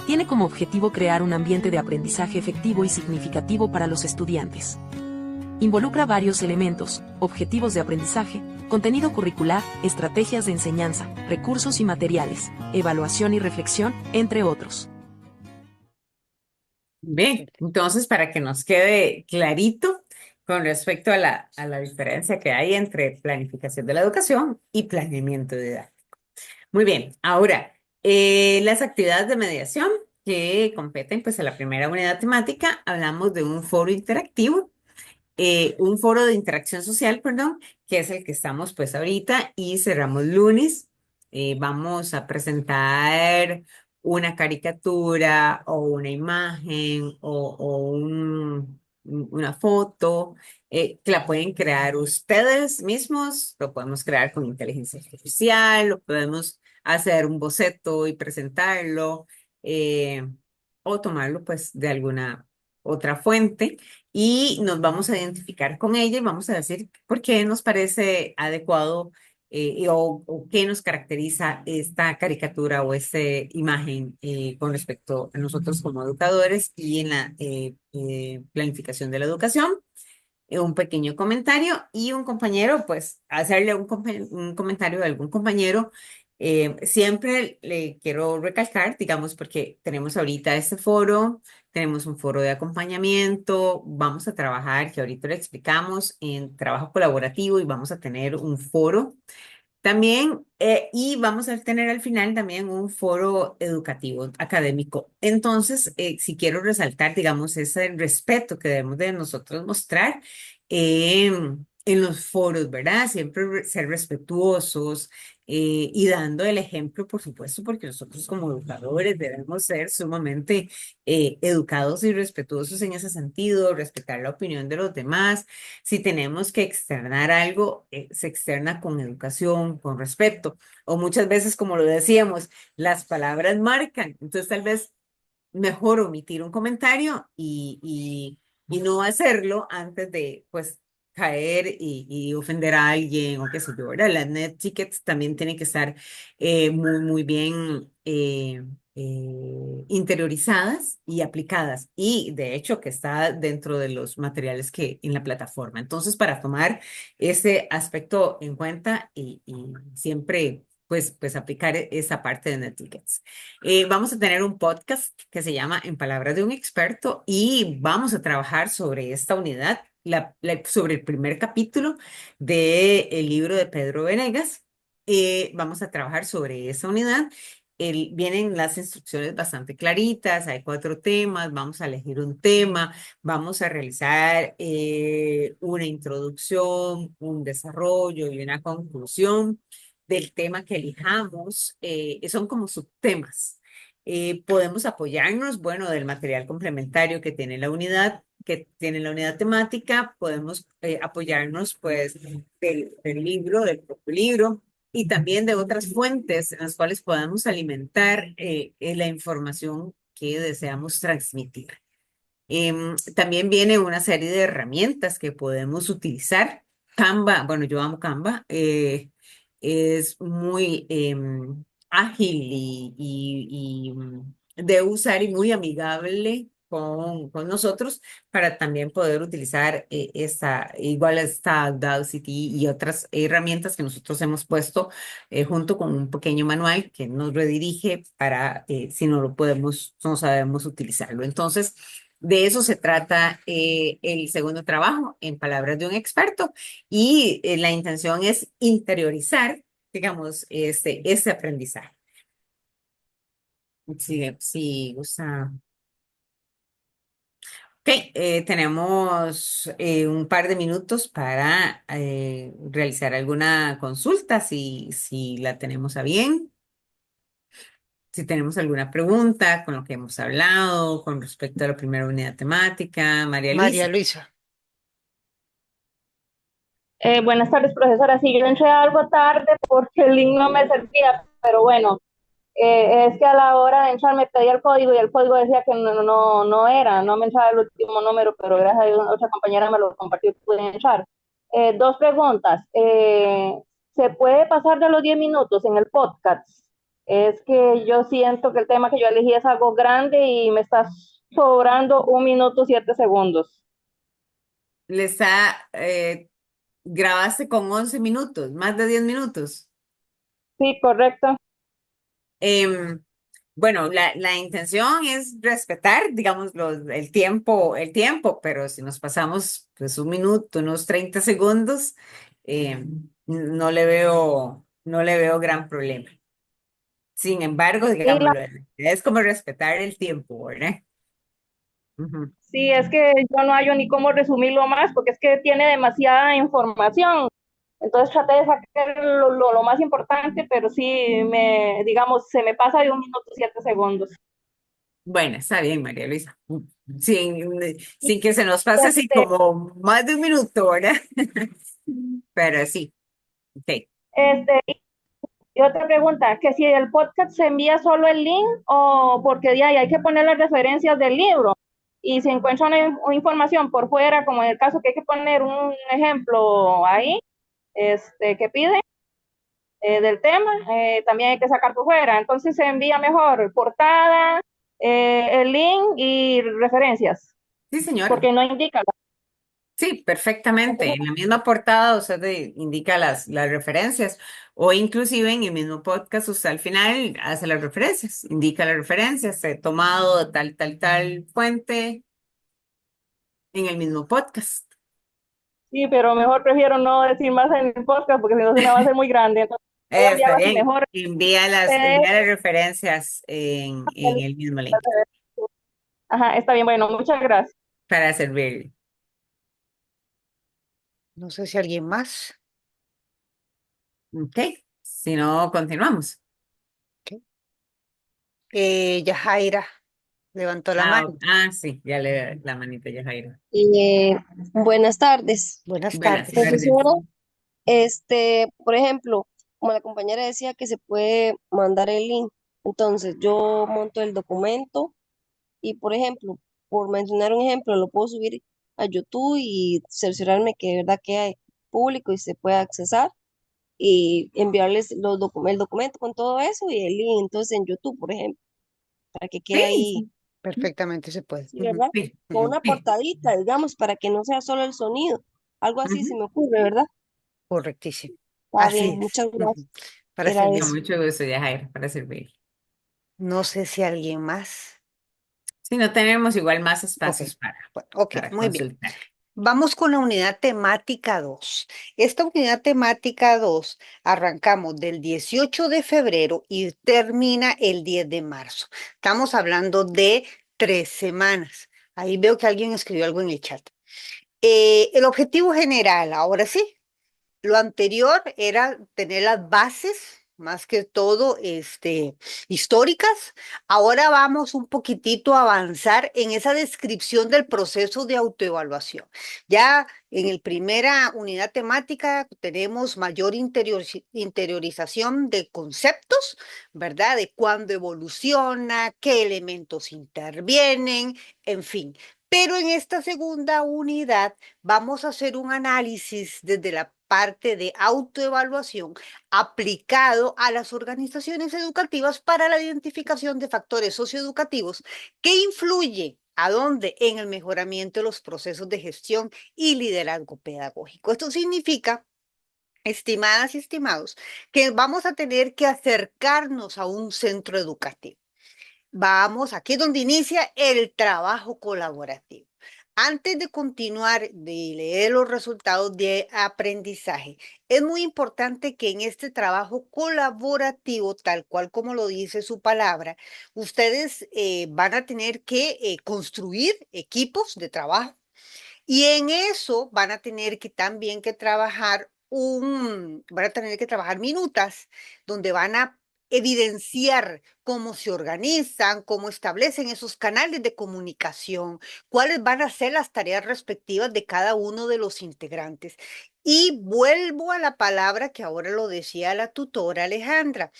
Tiene como objetivo crear un ambiente de aprendizaje efectivo y significativo para los estudiantes. Involucra varios elementos: objetivos de aprendizaje, contenido curricular, estrategias de enseñanza, recursos y materiales, evaluación y reflexión, entre otros. Bien, entonces para que nos quede clarito con respecto a la diferencia que hay entre planificación de la educación y planeamiento didáctico. Muy bien, ahora Las actividades de mediación que competen pues a la primera unidad temática, hablamos de un foro interactivo, un foro de interacción social, perdón, que es el que estamos pues ahorita y cerramos lunes. Vamos a presentar una caricatura o una imagen una foto que la pueden crear ustedes mismos, lo podemos crear con inteligencia artificial, lo podemos hacer un boceto y presentarlo eh, o tomarlo pues de alguna otra fuente y nos vamos a identificar con ella y vamos a decir por qué nos parece adecuado o qué nos caracteriza esta caricatura o esta imagen con respecto a nosotros como educadores y en la planificación de la educación. Un pequeño comentario y un compañero, pues hacerle un comentario a algún compañero. Siempre le quiero recalcar, digamos, porque tenemos ahorita este foro, tenemos un foro de acompañamiento, vamos a trabajar, que ahorita lo explicamos, en trabajo colaborativo y vamos a tener un foro también, y vamos a tener al final también un foro educativo, académico. Entonces, si quiero resaltar, digamos, ese respeto que debemos de nosotros mostrar en los foros, ¿verdad? Siempre ser respetuosos y dando el ejemplo, por supuesto, porque nosotros como educadores debemos ser sumamente educados y respetuosos en ese sentido, respetar la opinión de los demás. Si tenemos que externar algo, se externa con educación, con respeto. O muchas veces, como lo decíamos, las palabras marcan. Entonces, tal vez mejor omitir un comentario y no hacerlo antes de, pues, caer y ofender a alguien o qué sé yo, ¿verdad? Las net tickets también tienen que estar muy bien interiorizadas y aplicadas. Y de hecho que está dentro de los materiales que en la plataforma. Entonces, para tomar ese aspecto en cuenta y siempre, pues aplicar esa parte de net tickets. Vamos a tener un podcast que se llama En Palabras de un Experto y vamos a trabajar sobre esta unidad, sobre el primer capítulo del libro de Pedro Venegas. Vamos a trabajar sobre esa unidad. Vienen las instrucciones bastante claritas, hay 4 temas, vamos a elegir un tema, vamos a realizar una introducción, un desarrollo y una conclusión del tema que elijamos, son como subtemas. Podemos apoyarnos, bueno, del material complementario que tiene la unidad temática, podemos apoyarnos pues del libro, del propio libro y también de otras fuentes en las cuales podamos alimentar la información que deseamos transmitir. También viene una serie de herramientas que podemos utilizar. Canva, bueno, yo amo Canva, es muy ágil y de usar y muy amigable con nosotros para también poder utilizar igual esta Audacity y otras herramientas que nosotros hemos puesto junto con un pequeño manual que nos redirige para si no lo podemos, no sabemos utilizarlo. Entonces, de eso se trata el segundo trabajo, en palabras de un experto, y la intención es interiorizar, digamos, este aprendizaje. Sí, sí, gusta. Ok, tenemos un par de minutos para realizar alguna consulta, si la tenemos a bien. Si tenemos alguna pregunta con lo que hemos hablado con respecto a la primera unidad temática, María María Luisa. Luisa. Buenas tardes, profesora. Sí, yo entré algo tarde porque el link no me servía, pero bueno, es que a la hora de entrar me pedía el código y el código decía que no me entraba el último número, pero gracias a Dios otra compañera me lo compartió y pude entrar. Dos preguntas. ¿Se puede pasar de los 10 minutos en el podcast? Es que yo siento que el tema que yo elegí es algo grande y me está sobrando 1 minuto 7 segundos. Grabaste con 11 minutos, más de 10 minutos. Sí, correcto. Em, bueno, la intención es respetar, digamos, el tiempo, pero si nos pasamos pues 1 minuto, unos 30 segundos, no le veo gran problema. Sin embargo, Y digámoslo, es como respetar el tiempo, ¿verdad? Ujú. sí, es que yo no hallo ni cómo resumirlo más, porque es que tiene demasiada información. Entonces traté de sacar lo más importante, pero sí, digamos, se me pasa de 1 minuto 7 segundos. Bueno, está bien, María Luisa. Sin, Y sin que se nos pase así este, como más de un minuto, ¿verdad? Pero sí, ok. y otra pregunta, que si el podcast se envía solo el link o porque de ahí hay que poner las referencias del libro. Y si encuentran información por fuera, como en el caso que hay que poner un ejemplo ahí, que pide del tema, también hay que sacar por fuera. Entonces se envía mejor portada, el link y referencias, Sí, señora. porque no indica. Sí, perfectamente. En la misma portada usted indica las referencias o inclusive en el mismo podcast usted al final hace las referencias, indica las referencias, he tomado de tal fuente en el mismo podcast. Sí, pero mejor prefiero no decir más en el podcast porque si no se me va a hacer muy grande. Entonces voy a Está enviarlo así bien. mejor. Envía las referencias en el mismo link Ajá, está bien, bueno, muchas gracias. para servirle. No sé si alguien más. Ok, si no, continuamos. Ok. Yajaira levantó la Ah, mano. sí, ya le la manita ya, Jairo. Eh, Buenas tardes, Buenas Buenas tardes. tardes. profesora. Por ejemplo, como la compañera decía que se puede mandar el link, entonces yo monto el documento y, por ejemplo, por mencionar un ejemplo, lo puedo subir a YouTube y cerciorarme que de verdad quede público y se pueda accesar y enviarles el documento con todo eso y el link entonces en YouTube, por ejemplo, para que quede Sí, ahí, Perfectamente se puede. sí, Ujú, ¿verdad? sí, Con ujú. una sí. portadita, digamos, para que no sea solo el sonido. Algo así se Ujú. me ocurre, ¿verdad? Correctísimo. Está Así bien, es. muchas Ujú. gracias. Para Era Con eso. servir. mucho gusto, ya, Jairo, para servir. No sé si alguien más. Si no tenemos igual más Ok. espacios Bueno, ok, para muy bien. consultar. Vamos con la unidad temática 2. Esta unidad temática 2 arrancamos del 18 de febrero y termina el 10 de marzo. Estamos hablando de 3 semanas. Ahí veo que alguien escribió algo en el chat. El objetivo general, ahora sí, lo anterior era tener las bases, más que todo, históricas. Ahora vamos un poquitito a avanzar en esa descripción del proceso de autoevaluación. Ya en la primera unidad temática tenemos mayor interiorización de conceptos, ¿verdad? De cuándo evoluciona, qué elementos intervienen, en fin. Pero en esta segunda unidad vamos a hacer un análisis desde la parte de autoevaluación aplicado a las organizaciones educativas para la identificación de factores socioeducativos que influyen ¿a dónde? En el mejoramiento de los procesos de gestión y liderazgo pedagógico. Esto significa, estimadas y estimados, que vamos a tener que acercarnos a un centro educativo. Vamos, aquí es donde inicia el trabajo colaborativo. Antes de continuar de leer los resultados de aprendizaje, es muy importante que en este trabajo colaborativo, tal cual como lo dice su palabra, ustedes van a tener que construir equipos de trabajo y en eso van a tener que también que trabajar van a tener que trabajar minutas donde van a evidenciar cómo se organizan, cómo establecen esos canales de comunicación, cuáles van a ser las tareas respectivas de cada uno de los integrantes. Y vuelvo a la palabra que ahora lo decía la tutora Alejandra.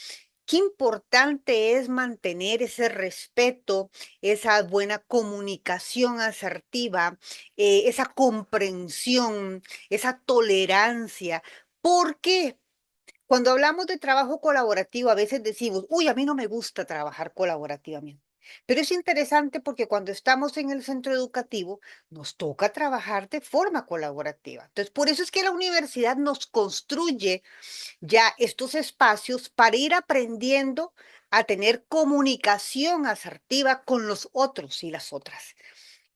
Qué importante es mantener ese respeto, esa buena comunicación asertiva, esa comprensión, esa tolerancia. Porque cuando hablamos de trabajo colaborativo, a veces decimos, uy, a mí no me gusta trabajar colaborativamente. Pero es interesante porque cuando estamos en el centro educativo, nos toca trabajar de forma colaborativa. Entonces, por eso es que la universidad nos construye ya estos espacios para ir aprendiendo a tener comunicación asertiva con los otros y las otras.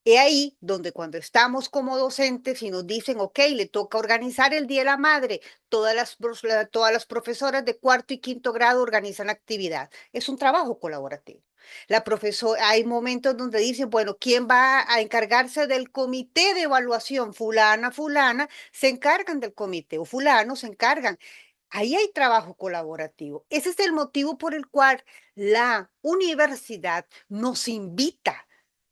He ahí donde cuando estamos como docentes y nos dicen, ok, le toca organizar el Día de la Madre, todas las profesoras de cuarto y quinto grado organizan actividad. Es un trabajo colaborativo. Hay momentos donde dicen, bueno, ¿quién va a encargarse del comité de evaluación? Fulana, fulana, se encargan del comité o fulano se encargan. Ahí hay trabajo colaborativo. Ese es el motivo por el cual la universidad nos invita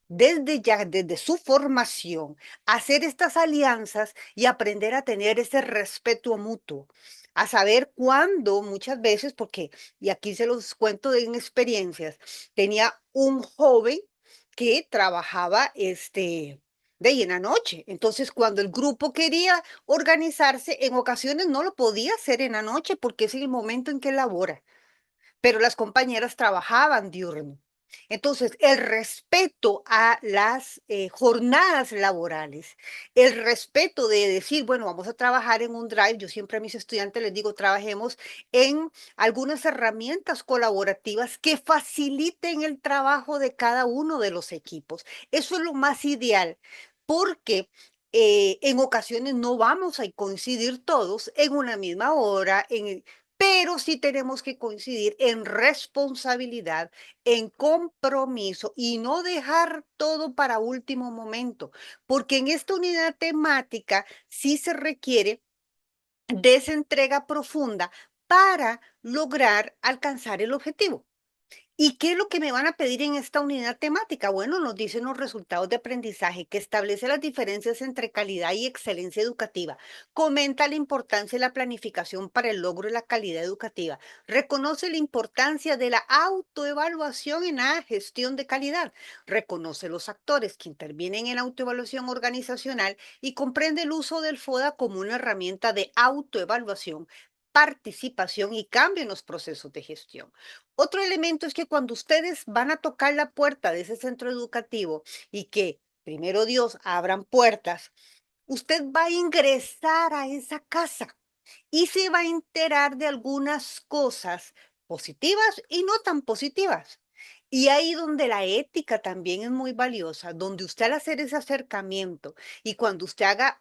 desde su formación, hacer estas alianzas y aprender a tener ese respeto mutuo, a saber cuándo muchas veces, porque, y aquí se los cuento en experiencias, tenía un joven que trabajaba de ahí en la noche. Entonces, cuando el grupo quería organizarse, en ocasiones no lo podía hacer en la noche porque es el momento en que labora, pero las compañeras trabajaban diurno. Entonces, el respeto a las jornadas laborales, el respeto de decir, bueno, vamos a trabajar en un drive. Yo siempre a mis estudiantes les digo, trabajemos en algunas herramientas colaborativas que faciliten el trabajo de cada uno de los equipos. Eso es lo más ideal, porque en ocasiones no vamos a coincidir todos en una misma hora, pero sí tenemos que coincidir en responsabilidad, en compromiso y no dejar todo para último momento, porque en esta unidad temática sí se requiere de esa entrega profunda para lograr alcanzar el objetivo. ¿Y qué es lo que me van a pedir en esta unidad temática? Bueno, nos dicen los resultados de aprendizaje, que establece las diferencias entre calidad y excelencia educativa, comenta la importancia de la planificación para el logro de la calidad educativa, reconoce la importancia de la autoevaluación en la gestión de calidad, reconoce los actores que intervienen en la autoevaluación organizacional y comprende el uso del FODA como una herramienta de autoevaluación, participación y cambio en los procesos de gestión. Otro elemento es que cuando ustedes van a tocar la puerta de ese centro educativo y que, primero Dios, abran puertas, usted va a ingresar a esa casa y se va a enterar de algunas cosas positivas y no tan positivas. Y ahí donde la ética también es muy valiosa, donde usted al hacer ese acercamiento y cuando usted haga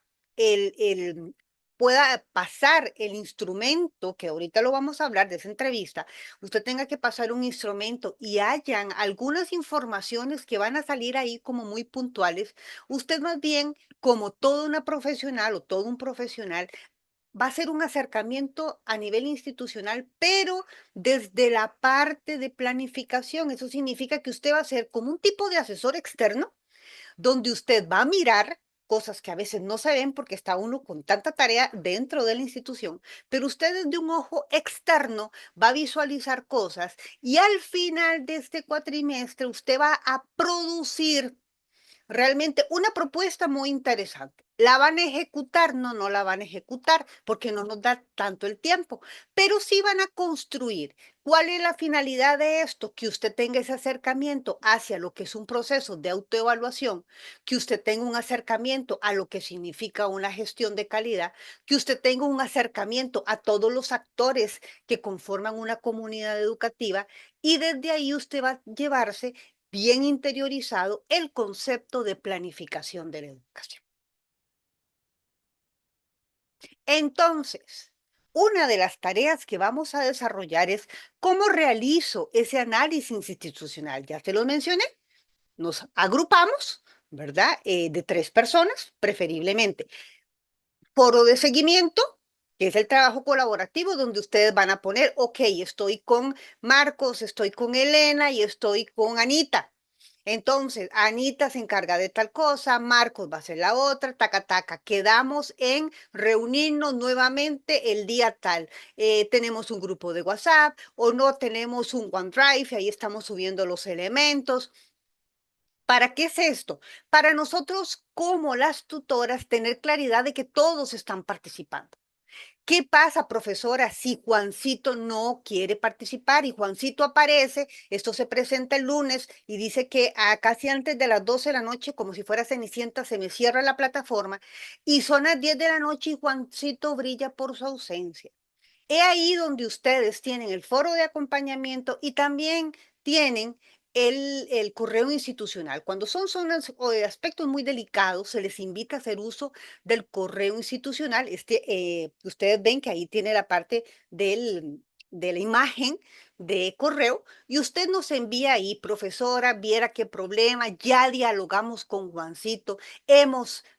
pueda pasar el instrumento, que ahorita lo vamos a hablar de esa entrevista, usted tenga que pasar un instrumento y hayan algunas informaciones que van a salir ahí como muy puntuales, usted más bien, como toda una profesional o todo un profesional, va a ser un acercamiento a nivel institucional, pero desde la parte de planificación. Eso significa que usted va a ser como un tipo de asesor externo, donde usted va a mirar cosas que a veces no se ven porque está uno con tanta tarea dentro de la institución, pero usted desde un ojo externo va a visualizar cosas y al final de este cuatrimestre usted va a producir realmente una propuesta muy interesante. ¿La van a ejecutar? No, no la van a ejecutar porque no nos da tanto el tiempo, pero sí van a construir. ¿Cuál es la finalidad de esto? Que usted tenga ese acercamiento hacia lo que es un proceso de autoevaluación, que usted tenga un acercamiento a lo que significa una gestión de calidad, que usted tenga un acercamiento a todos los actores que conforman una comunidad educativa y desde ahí usted va a llevarse bien interiorizado el concepto de planificación de la educación. Entonces, una de las tareas que vamos a desarrollar es cómo realizo ese análisis institucional. Ya te lo mencioné, nos agrupamos, ¿verdad? De 3 personas, preferiblemente. Foro de seguimiento, que es el trabajo colaborativo donde ustedes van a poner, ok, estoy con Marcos, estoy con Elena y estoy con Anita. Entonces, Anita se encarga de tal cosa, Marcos va a hacer la otra, taca, taca. Quedamos en reunirnos nuevamente el día tal. Tenemos un grupo de WhatsApp o no tenemos un OneDrive, ahí estamos subiendo los elementos. ¿Para qué es esto? Para nosotros, como las tutoras, tener claridad de que todos están participando. ¿Qué pasa, profesora, si Juancito no quiere participar y Juancito aparece? Esto se presenta el lunes y dice que a casi antes de las 12 de la noche, como si fuera Cenicienta, se me cierra la plataforma y son las 10 de la noche y Juancito brilla por su ausencia. He ahí donde ustedes tienen el foro de acompañamiento y también tienen el correo institucional. Cuando son zonas o de aspectos muy delicados, se les invita a hacer uso del correo institucional. Ustedes ven que ahí tiene la parte de la imagen de correo y usted nos envía ahí, profesora, viera qué problema, ya dialogamos con Juancito,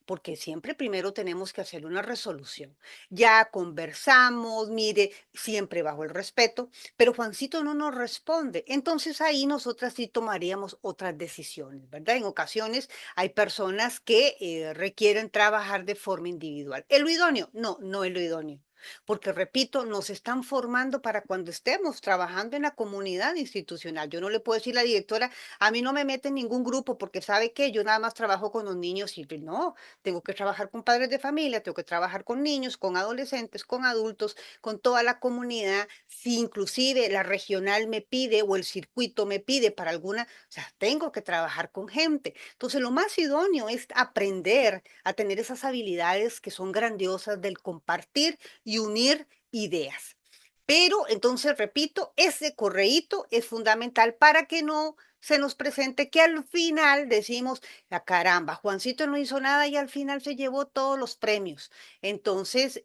porque siempre primero tenemos que hacer una resolución. Ya conversamos, mire, siempre bajo el respeto, pero Juancito no nos responde. Entonces ahí nosotras sí tomaríamos otras decisiones, ¿verdad? En ocasiones hay personas que requieren trabajar de forma individual. ¿Es lo idóneo? No, no es lo idóneo. Porque, repito, nos están formando para cuando estemos trabajando en la comunidad institucional. Yo no le puedo decir a la directora, a mí no me mete en ningún grupo porque sabe que yo nada más trabajo con los niños y no, tengo que trabajar con padres de familia, tengo que trabajar con niños, con adolescentes, con adultos, con toda la comunidad. Si inclusive la regional me pide o el circuito me pide para alguna, o sea, tengo que trabajar con gente. Entonces, lo más idóneo es aprender a tener esas habilidades que son grandiosas del compartir y unir ideas. Pero entonces, repito, ese correíto es fundamental para que no se nos presente que al final decimos, la caramba, Juancito no hizo nada y al final se llevó todos los premios. Entonces,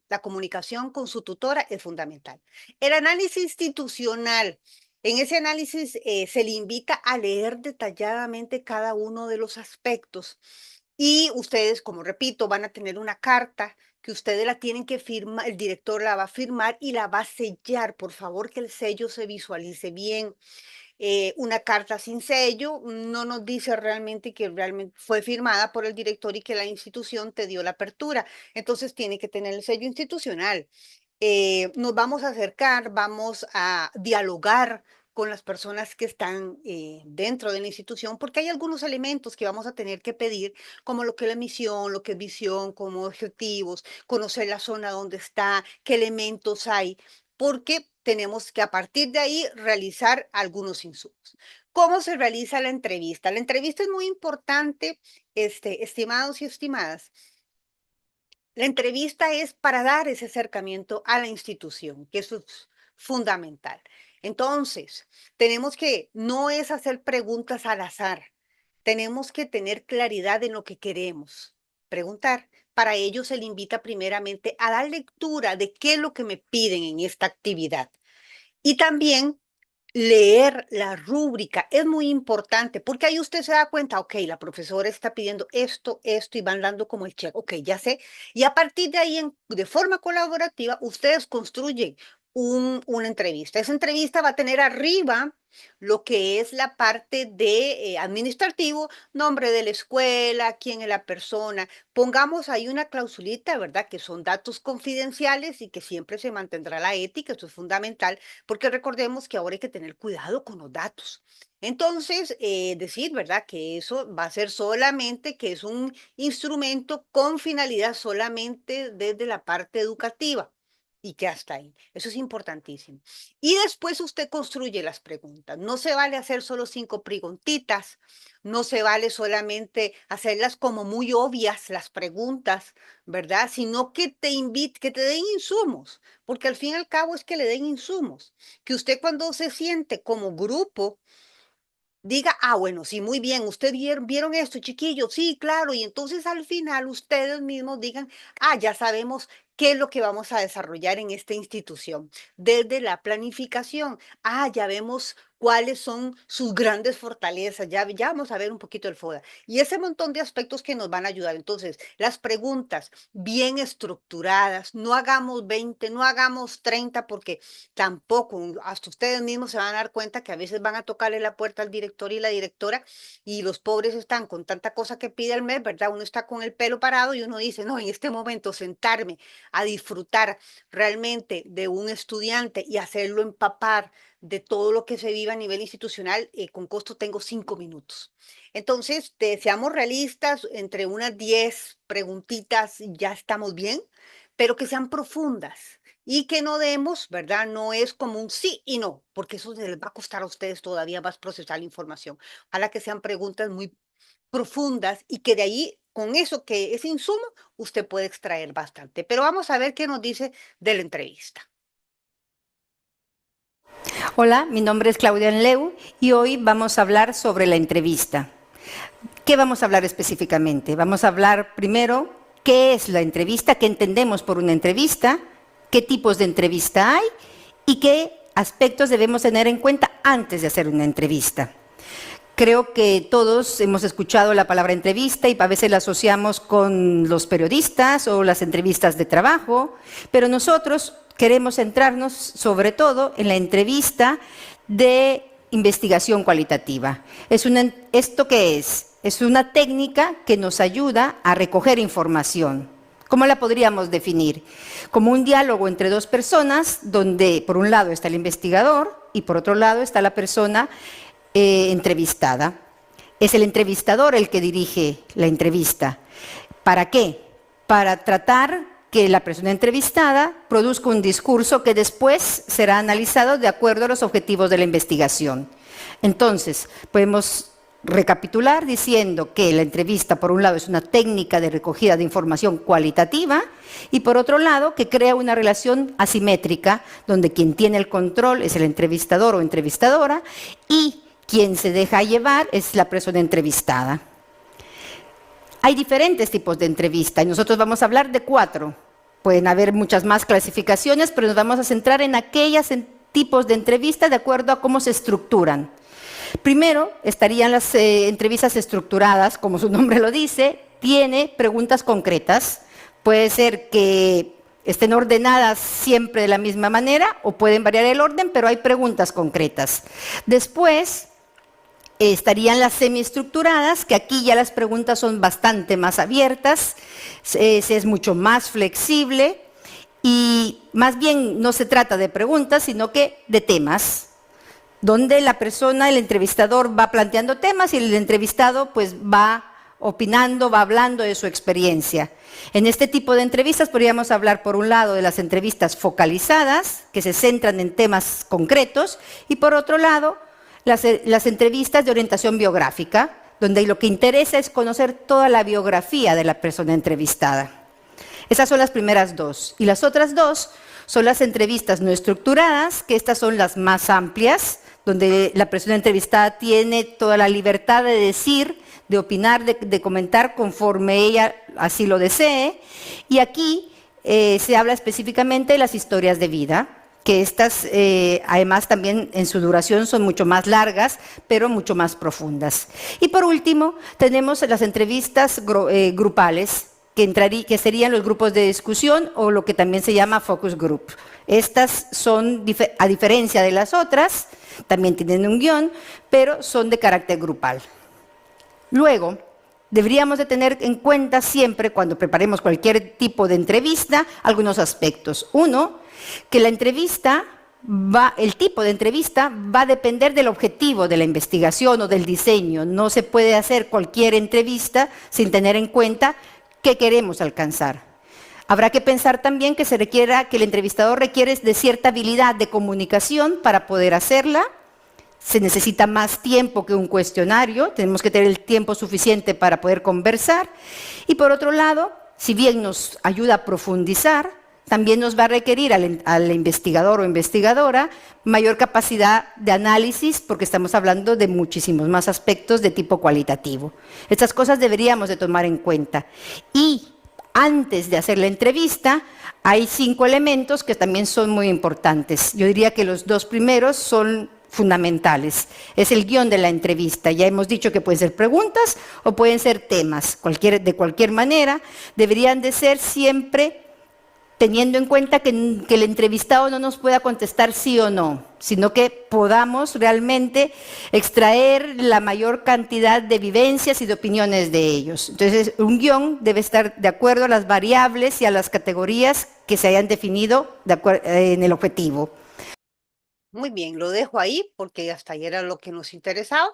la comunicación con su tutora es fundamental. El análisis institucional. En ese análisis se le invita a leer detalladamente cada uno de los aspectos y ustedes, como repito, van a tener una carta que ustedes la tienen que firmar, el director la va a firmar y la va a sellar. Por favor, que el sello se visualice bien. Una carta sin sello no nos dice realmente que realmente fue firmada por el director y que la institución te dio la apertura. Entonces tiene que tener el sello institucional. Nos vamos a acercar, vamos a dialogar con las personas que están dentro de la institución, porque hay algunos elementos que vamos a tener que pedir, como lo que es la misión, lo que es visión, como objetivos, conocer la zona donde está, qué elementos hay, porque tenemos que a partir de ahí realizar algunos insumos. ¿Cómo se realiza la entrevista? La entrevista es muy importante, estimados y estimadas. La entrevista es para dar ese acercamiento a la institución, que eso es fundamental. Entonces, tenemos que, no es hacer preguntas al azar, tenemos que tener claridad en lo que queremos preguntar. Para ello se le invita primeramente a dar lectura de qué es lo que me piden en esta actividad. Y también leer la rúbrica es muy importante porque ahí usted se da cuenta, ok, la profesora está pidiendo esto, esto y van dando como el check, ok, ya sé. Y a partir de ahí, de forma colaborativa, ustedes construyen una entrevista. Esa entrevista va a tener arriba lo que es la parte de administrativo, nombre de la escuela, quién es la persona. Pongamos ahí una clausulita, ¿verdad? Que son datos confidenciales y que siempre se mantendrá la ética, eso es fundamental porque recordemos que ahora hay que tener cuidado con los datos. Entonces, decir, ¿verdad? Que eso va a ser solamente, que es un instrumento con finalidad solamente desde la parte educativa y que hasta ahí. Eso es importantísimo. Y después usted construye las preguntas. No se vale hacer solo 5 preguntitas, no se vale solamente hacerlas como muy obvias las preguntas, ¿verdad? Sino que te invite, que te den insumos, porque al fin y al cabo es que le den insumos, que usted cuando se siente como grupo diga, ah, bueno, sí, muy bien, ustedes vieron esto, chiquillos, sí, claro, y entonces al final ustedes mismos digan, ah, ya sabemos qué es lo que vamos a desarrollar en esta institución. Desde la planificación, ah, ya vemos cuáles son sus grandes fortalezas, ya vamos a ver un poquito el FODA. Y ese montón de aspectos que nos van a ayudar. Entonces, las preguntas bien estructuradas, no hagamos 20, no hagamos 30, porque tampoco, hasta ustedes mismos se van a dar cuenta que a veces van a tocarle la puerta al director y la directora y los pobres están con tanta cosa que pide al mes, ¿verdad? Uno está con el pelo parado y uno dice, no, en este momento sentarme a disfrutar realmente de un estudiante y hacerlo empapar de todo lo que se vive a nivel institucional, con costo tengo 5 minutos. Entonces, seamos realistas, entre unas 10 preguntitas ya estamos bien, pero que sean profundas y que no demos, ¿verdad? No es como un sí y no, porque eso les va a costar a ustedes todavía más procesar la información. Ojalá que sean preguntas muy profundas y que de ahí, con eso que es insumo, usted puede extraer bastante. Pero vamos a ver qué nos dice de la entrevista. Hola, mi nombre es Claudia Enleu y hoy vamos a hablar sobre la entrevista. ¿Qué vamos a hablar específicamente? Vamos a hablar primero qué es la entrevista, qué entendemos por una entrevista, qué tipos de entrevista hay y qué aspectos debemos tener en cuenta antes de hacer una entrevista. Creo que todos hemos escuchado la palabra entrevista y a veces la asociamos con los periodistas o las entrevistas de trabajo, pero nosotros queremos centrarnos sobre todo en la entrevista de investigación cualitativa. ¿Esto qué es? Es una técnica que nos ayuda a recoger información. ¿Cómo la podríamos definir? Como un diálogo entre dos personas donde por un lado está el investigador y por otro lado está la persona entrevistada. Es el entrevistador el que dirige la entrevista. ¿Para qué? Para tratar que la persona entrevistada produzca un discurso que después será analizado de acuerdo a los objetivos de la investigación. Entonces, podemos recapitular diciendo que la entrevista, por un lado, es una técnica de recogida de información cualitativa y, por otro lado, que crea una relación asimétrica donde quien tiene el control es el entrevistador o entrevistadora y quien se deja llevar es la persona entrevistada. Hay diferentes tipos de entrevista y nosotros vamos a hablar de 4. Pueden haber muchas más clasificaciones, pero nos vamos a centrar en aquellos tipos de entrevista de acuerdo a cómo se estructuran. Primero estarían las entrevistas estructuradas, como su nombre lo dice, tiene preguntas concretas. Puede ser que estén ordenadas siempre de la misma manera o pueden variar el orden, pero hay preguntas concretas. Después estarían las semiestructuradas, que aquí ya las preguntas son bastante más abiertas, es mucho más flexible y más bien no se trata de preguntas, sino que de temas, donde la persona, el entrevistador va planteando temas y el entrevistado pues va opinando, va hablando de su experiencia. En este tipo de entrevistas podríamos hablar por un lado de las entrevistas focalizadas, que se centran en temas concretos, y por otro lado las entrevistas de orientación biográfica, donde lo que interesa es conocer toda la biografía de la persona entrevistada. Esas son las primeras 2. Y las otras 2 son las entrevistas no estructuradas, que estas son las más amplias, donde la persona entrevistada tiene toda la libertad de decir, de opinar, de comentar conforme ella así lo desee. Y aquí se habla específicamente de las historias de vida, que estas además también en su duración son mucho más largas, pero mucho más profundas. Y por último, tenemos las entrevistas grupales, que serían los grupos de discusión o lo que también se llama focus group. Estas son, a diferencia de las otras, también tienen un guión, pero son de carácter grupal. Luego, deberíamos de tener en cuenta siempre, cuando preparemos cualquier tipo de entrevista, algunos aspectos. Uno, que la entrevista el tipo de entrevista va a depender del objetivo de la investigación o del diseño. No se puede hacer cualquier entrevista sin tener en cuenta qué queremos alcanzar. Habrá que pensar también que el entrevistador requiere de cierta habilidad de comunicación para poder hacerla. Se necesita más tiempo que un cuestionario, tenemos que tener el tiempo suficiente para poder conversar. Y por otro lado, si bien nos ayuda a profundizar, también nos va a requerir al investigador o investigadora mayor capacidad de análisis, porque estamos hablando de muchísimos más aspectos de tipo cualitativo. Estas cosas deberíamos de tomar en cuenta. Y antes de hacer la entrevista, hay 5 elementos que también son muy importantes. Yo diría que los 2 primeros son fundamentales. Es el guión de la entrevista. Ya hemos dicho que pueden ser preguntas o pueden ser temas. De cualquier manera, deberían de ser siempre teniendo en cuenta que el entrevistado no nos pueda contestar sí o no, sino que podamos realmente extraer la mayor cantidad de vivencias y de opiniones de ellos. Entonces, un guión debe estar de acuerdo a las variables y a las categorías que se hayan definido en el objetivo. Muy bien, lo dejo ahí porque hasta ayer era lo que nos interesaba.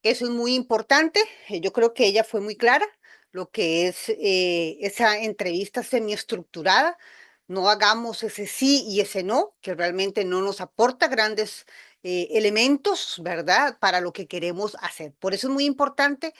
Eso es muy importante. Yo creo que ella fue muy clara, lo que es esa entrevista semiestructurada. No hagamos ese sí y ese no, que realmente no nos aporta grandes elementos, ¿verdad?, para lo que queremos hacer. Por eso es muy importante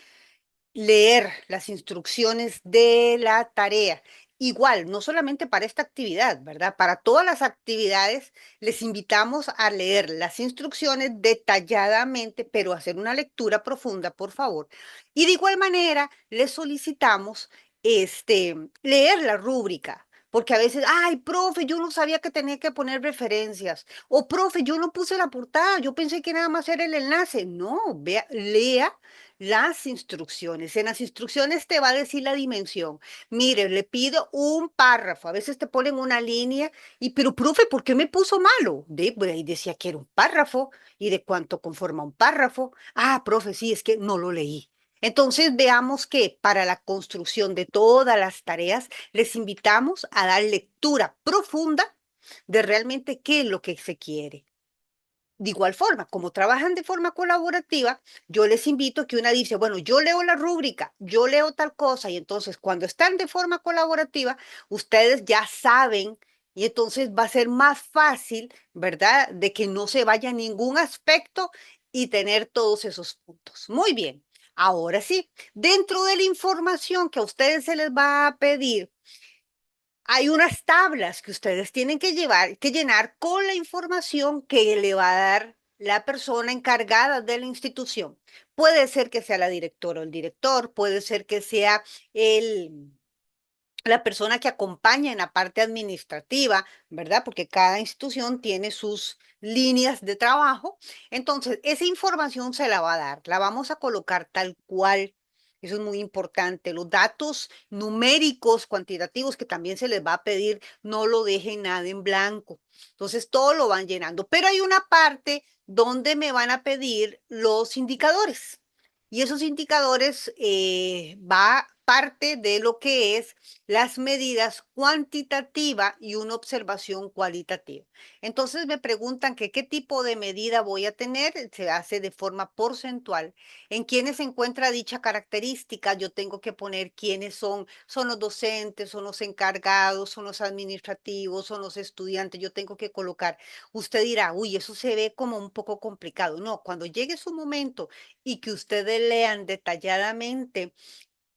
leer las instrucciones de la tarea igual, no solamente para esta actividad, ¿verdad? Para todas las actividades les invitamos a leer las instrucciones detalladamente, pero hacer una lectura profunda, por favor. Y de igual manera, les solicitamos leer la rúbrica. Porque a veces, ay, profe, yo no sabía que tenía que poner referencias. O profe, yo no puse la portada, yo pensé que nada más era el enlace. No, vea, lea las instrucciones. En las instrucciones te va a decir la dimensión. Mire, le pido un párrafo. A veces te ponen una línea y, pero profe, ¿por qué me puso malo? Pues ahí decía que era un párrafo y de cuánto conforma un párrafo. Ah, profe, sí, es que no lo leí. Entonces veamos que para la construcción de todas las tareas les invitamos a dar lectura profunda de realmente qué es lo que se quiere. De igual forma, como trabajan de forma colaborativa, yo les invito a que una dice, bueno, yo leo la rúbrica, yo leo tal cosa, y entonces cuando están de forma colaborativa, ustedes ya saben, y entonces va a ser más fácil, ¿verdad? De que no se vaya ningún aspecto y tener todos esos puntos. Muy bien. Ahora sí, dentro de la información que a ustedes se les va a pedir, hay unas tablas que ustedes tienen que llenar con la información que le va a dar la persona encargada de la institución. Puede ser que sea la directora o el director, puede ser que sea el, la persona que acompaña en la parte administrativa, ¿verdad? Porque cada institución tiene sus líneas de trabajo. Entonces, esa información se la va a dar, la vamos a colocar tal cual. Eso es muy importante. Los datos numéricos, cuantitativos que también se les va a pedir, no lo dejen nada en blanco. Entonces, todo lo van llenando. Pero hay una parte donde me van a pedir los indicadores. Y esos indicadores va parte de lo que es las medidas cuantitativa y una observación cualitativa. Entonces me preguntan que qué tipo de medida voy a tener, se hace de forma porcentual. ¿En quiénes se encuentra dicha característica? Yo tengo que poner quiénes son los docentes, son los encargados, son los administrativos, son los estudiantes. Yo tengo que colocar, usted dirá, uy, eso se ve como un poco complicado. No, cuando llegue su momento y que ustedes lean detalladamente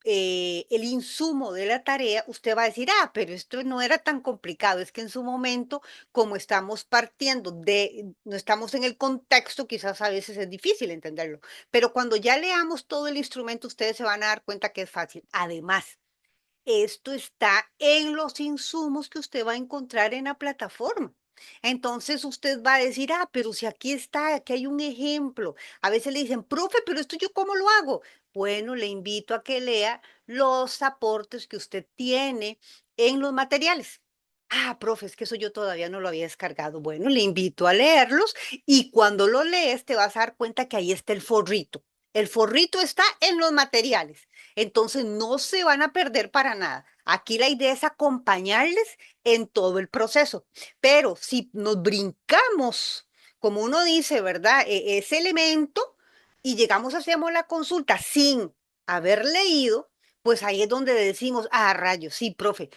el insumo de la tarea, usted va a decir, ah, pero esto no era tan complicado, es que en su momento, como estamos partiendo no estamos en el contexto, quizás a veces es difícil entenderlo, pero cuando ya leamos todo el instrumento, ustedes se van a dar cuenta que es fácil. Además, esto está en los insumos que usted va a encontrar en la plataforma. Entonces usted va a decir, ah, pero si aquí está, aquí hay un ejemplo. A veces le dicen, profe, pero esto yo cómo lo hago. Bueno, le invito a que lea los aportes que usted tiene en los materiales. Ah, profe, es que eso yo todavía no lo había descargado. Bueno, le invito a leerlos y cuando lo lees te vas a dar cuenta que ahí está el forrito. El forrito está en los materiales. Entonces no se van a perder para nada. Aquí la idea es acompañarles en todo el proceso. Pero si nos brincamos, como uno dice, ¿verdad? Ese elemento y llegamos, hacemos la consulta sin haber leído, pues ahí es donde decimos, ah, rayos, sí, profe,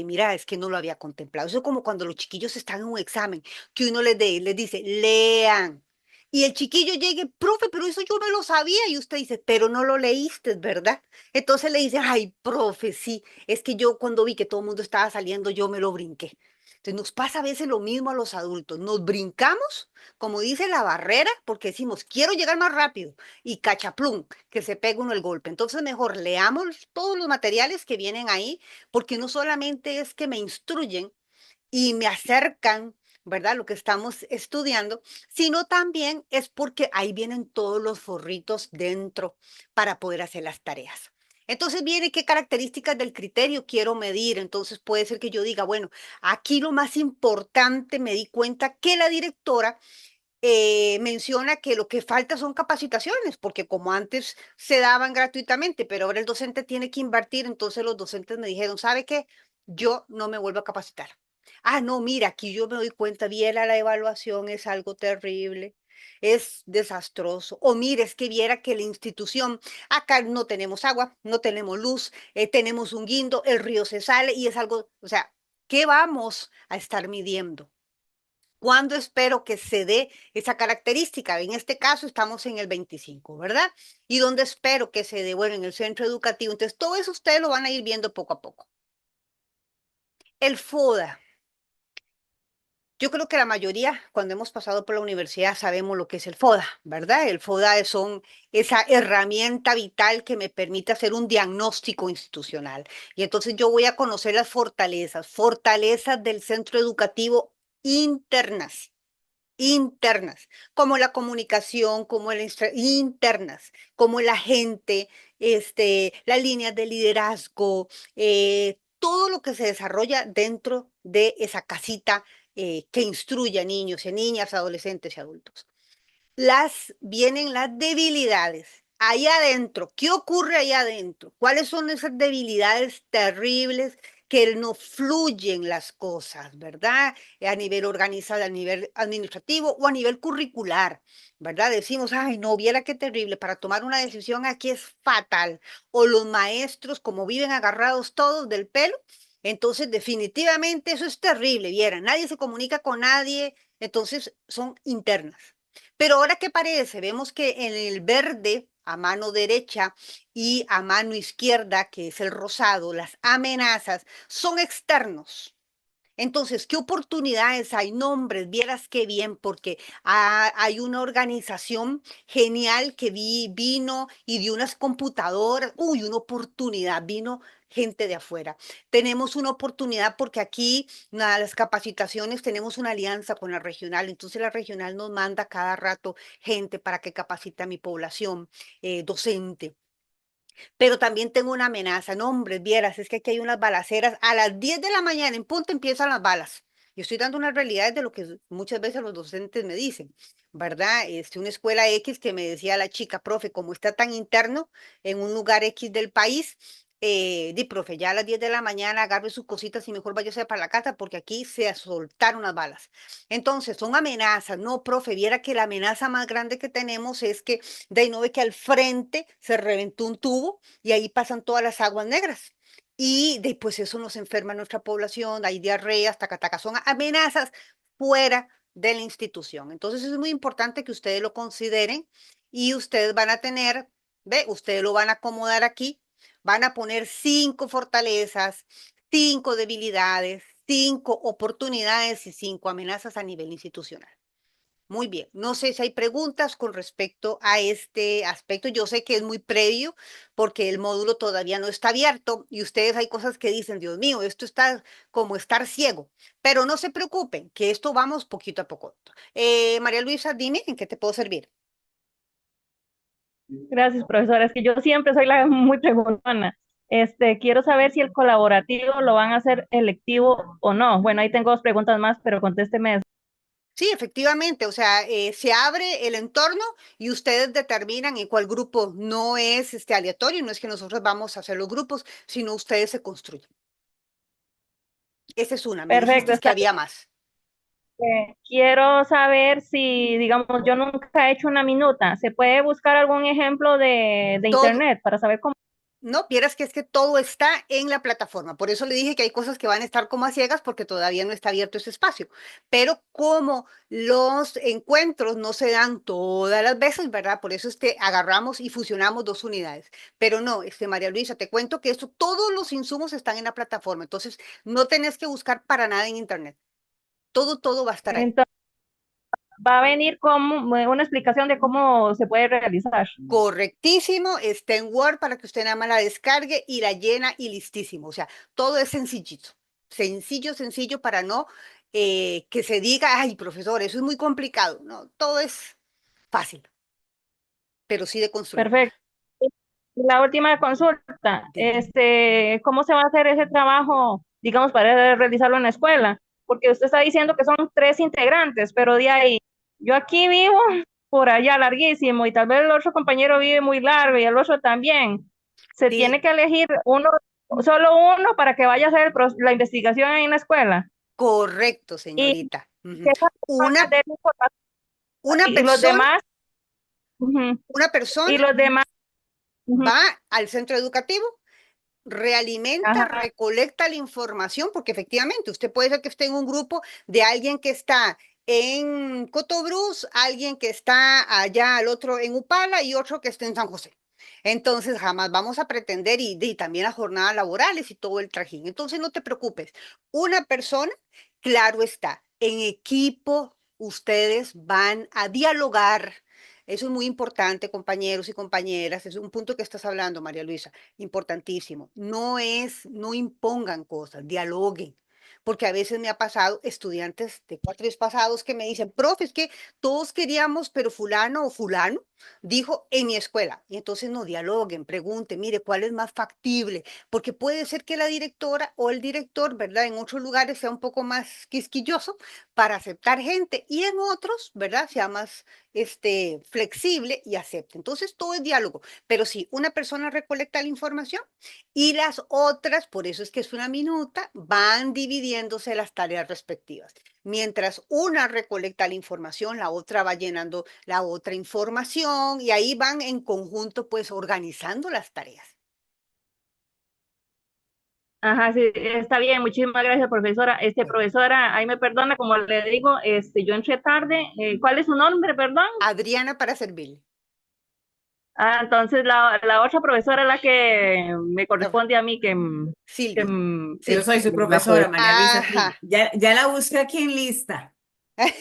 mira, es que no lo había contemplado. Eso es como cuando los chiquillos están en un examen, que uno les dice, lean. Y el chiquillo llegue, profe, pero eso yo no lo sabía. Y usted dice, pero no lo leíste, ¿verdad? Entonces le dice, ay, profe, sí, es que yo cuando vi que todo el mundo estaba saliendo, yo me lo brinqué. Entonces nos pasa a veces lo mismo a los adultos. Nos brincamos, como dice la barrera, porque decimos, quiero llegar más rápido. Y cachaplum, que se pega uno el golpe. Entonces mejor leamos todos los materiales que vienen ahí, porque no solamente es que me instruyen y me acercan, ¿verdad? Lo que estamos estudiando, sino también es porque ahí vienen todos los forritos dentro para poder hacer las tareas. Entonces viene qué características del criterio quiero medir. Entonces puede ser que yo diga, bueno, aquí lo más importante, me di cuenta que la directora menciona que lo que falta son capacitaciones, porque como antes se daban gratuitamente, pero ahora el docente tiene que invertir, entonces los docentes me dijeron, ¿sabe qué? Yo no me vuelvo a capacitar. Ah, no, mira, aquí yo me doy cuenta, viera la evaluación, es algo terrible, es desastroso. O mire, es que viera que la institución, acá no tenemos agua, no tenemos luz, tenemos un guindo, el río se sale y es algo, o sea, ¿qué vamos a estar midiendo? ¿Cuándo espero que se dé esa característica? En este caso estamos en el 25, ¿verdad? ¿Y dónde espero que se dé? Bueno, en el centro educativo. Entonces, todo eso ustedes lo van a ir viendo poco a poco. El FODA. Yo creo que la mayoría, cuando hemos pasado por la universidad, sabemos lo que es el FODA, ¿verdad? El FODA son esa herramienta vital que me permite hacer un diagnóstico institucional. Y entonces yo voy a conocer las fortalezas, fortalezas del centro educativo internas, internas, como la comunicación, como internas, como la gente, las líneas de liderazgo, todo lo que se desarrolla dentro de esa casita que instruye a niños y a niñas, adolescentes y adultos. Vienen las debilidades. Ahí adentro, ¿qué ocurre ahí adentro? ¿Cuáles son esas debilidades terribles que no fluyen las cosas, ¿verdad? A nivel organizado, a nivel administrativo o a nivel curricular, ¿verdad? Decimos, ay, no, viera qué terrible, para tomar una decisión aquí es fatal. O los maestros, como viven agarrados todos del pelo, entonces definitivamente eso es terrible, vieran, nadie se comunica con nadie, entonces son internas. Pero ahora que parece, vemos que en el verde, a mano derecha y a mano izquierda, que es el rosado, las amenazas son externos. Entonces, ¿qué oportunidades hay? Nombres, vieras qué bien, porque hay una organización genial que vino y dio unas computadoras, uy, una oportunidad, vino gente de afuera. Tenemos una oportunidad porque aquí, las capacitaciones, tenemos una alianza con la regional, entonces la regional nos manda cada rato gente para que capacite a mi población docente. Pero también tengo una amenaza. No, hombre, vieras, es que aquí hay unas balaceras. A las 10 de la mañana en punto empiezan las balas. Yo estoy dando unas realidades de lo que muchas veces los docentes me dicen, ¿verdad? Una escuela X que me decía la chica, profe, como está tan interno en un lugar X del país, profe, ya a las 10 de la mañana agarre sus cositas y mejor váyase para la casa porque aquí se soltaron las balas. Entonces, son amenazas. No, profe, viera que la amenaza más grande que tenemos es que de ahí no ve que al frente se reventó un tubo y ahí pasan todas las aguas negras. Y después eso nos enferma a nuestra población, hay diarreas, tacataca, son amenazas fuera de la institución. Entonces es muy importante que ustedes lo consideren y ustedes van a tener, ustedes lo van a acomodar aquí, van a poner 5 fortalezas, 5 debilidades, 5 oportunidades y 5 amenazas a nivel institucional. Muy bien, no sé si hay preguntas con respecto a este aspecto. Yo sé que es muy previo porque el módulo todavía no está abierto y ustedes hay cosas que dicen, Dios mío, esto está como estar ciego, pero no se preocupen, que esto vamos poquito a poco. María Luisa, dime, ¿en qué te puedo servir? Gracias, profesora. Es que yo siempre soy la muy preguntona. Quiero saber si el colaborativo lo van a hacer electivo o no. Bueno, ahí tengo dos preguntas más, pero contésteme. Sí, efectivamente, o sea, se abre el entorno y ustedes determinan en cuál grupo. No es aleatorio, no es que nosotros vamos a hacer los grupos, sino ustedes se construyen. Esa es una, me Perfecto. dijiste que había más. Quiero saber si, digamos, yo nunca he hecho una minuta. ¿Se puede buscar algún ejemplo de Todo, internet para saber cómo? no, vieras que es que todo está en la plataforma. Por eso le dije que hay cosas que van a estar como a ciegas porque todavía no está abierto ese espacio. Pero como los encuentros no se dan todas las veces, ¿verdad? Por eso es que agarramos y fusionamos 2 unidades. Pero no, María Luisa, te cuento que esto, todos los insumos están en la plataforma. Entonces, no tenés que buscar para nada en internet. Todo va a estar ahí. Entonces, va a venir como una explicación de cómo se puede realizar. Correctísimo, está en Word para que usted nada más la descargue y la llena y listísimo. O sea, todo es sencillito. Sencillo, sencillo para no que se diga, ay, profesor, eso es muy complicado. No, todo es fácil, pero sí de construir. Perfecto. La última consulta, Dime. ¿cómo se va a hacer ese trabajo, digamos, para realizarlo en la escuela? Porque usted está diciendo que son 3 integrantes, pero de ahí, yo aquí vivo por allá larguísimo y tal vez el otro compañero vive muy largo y el otro también. Se Sí, tiene que elegir uno, solo uno para que vaya a hacer la investigación en la escuela. correcto, Y señorita. Ujú. que esa persona Una, dé la información una y los persona, demás, ujú, una persona y los demás, ujú, va al centro educativo, realimenta, ajá. recolecta la información, porque efectivamente usted puede ser que esté en un grupo de alguien que está en Cotobruz, alguien que está allá al otro en Upala y otro que está en San José. Entonces jamás vamos a pretender y también las jornadas laborales y todo el trajín. Entonces no te preocupes. Una persona, claro está, en equipo ustedes van a dialogar. Eso es muy importante, compañeros y compañeras. Es un punto que estás hablando, María Luisa, importantísimo. No impongan cosas, dialoguen. Porque a veces me ha pasado estudiantes de cuatrimestres pasados que me dicen, profe, es que todos queríamos, pero fulano o fulano dijo en mi escuela. Y entonces no dialoguen, pregunten, mire, ¿cuál es más factible? Porque puede ser que la directora o el director, ¿verdad? En otros lugares sea un poco más quisquilloso para aceptar gente y en otros, ¿verdad? Sea más flexible y acepte. Entonces todo es diálogo. Pero si una persona recolecta la información y las otras, por eso es que es una minuta, van dividiéndose las tareas respectivas. Mientras una recolecta la información, la otra va llenando la otra información y ahí van en conjunto pues organizando las tareas. Ajá, sí, está bien, muchísimas gracias, profesora. Bueno, Profesora, ahí me perdona, como le digo, yo entré tarde. ¿Cuál es su nombre, perdón? Adriana para servirle. Ah, entonces la otra profesora es la que me No, corresponde a mí, que, Silvia. Yo Sí. soy su me apoya. profesora, María Luisa, sí. Ajá. Ya la busqué aquí en lista.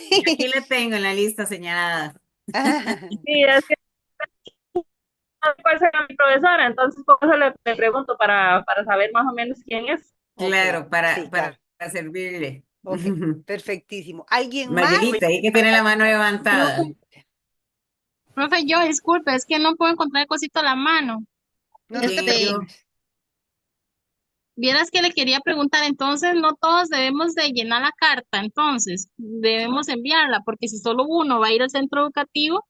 Y aquí la tengo en la lista señalada. Sí, es que no sé cuál será mi profesora, entonces por eso le pregunto para saber más o menos quién es. Ok, Claro, sí, claro. para servirle. Ok, perfectísimo. ¿Alguien más? Mayelita, ahí que tiene la mano levantada. Profe, yo, disculpe, es que no puedo encontrar el cosito a la mano. No, no te ¿Quién yo? preocupes. Vieras que le quería preguntar, entonces no todos debemos de llenar la carta, entonces debemos enviarla, porque si solo uno va a ir al centro educativo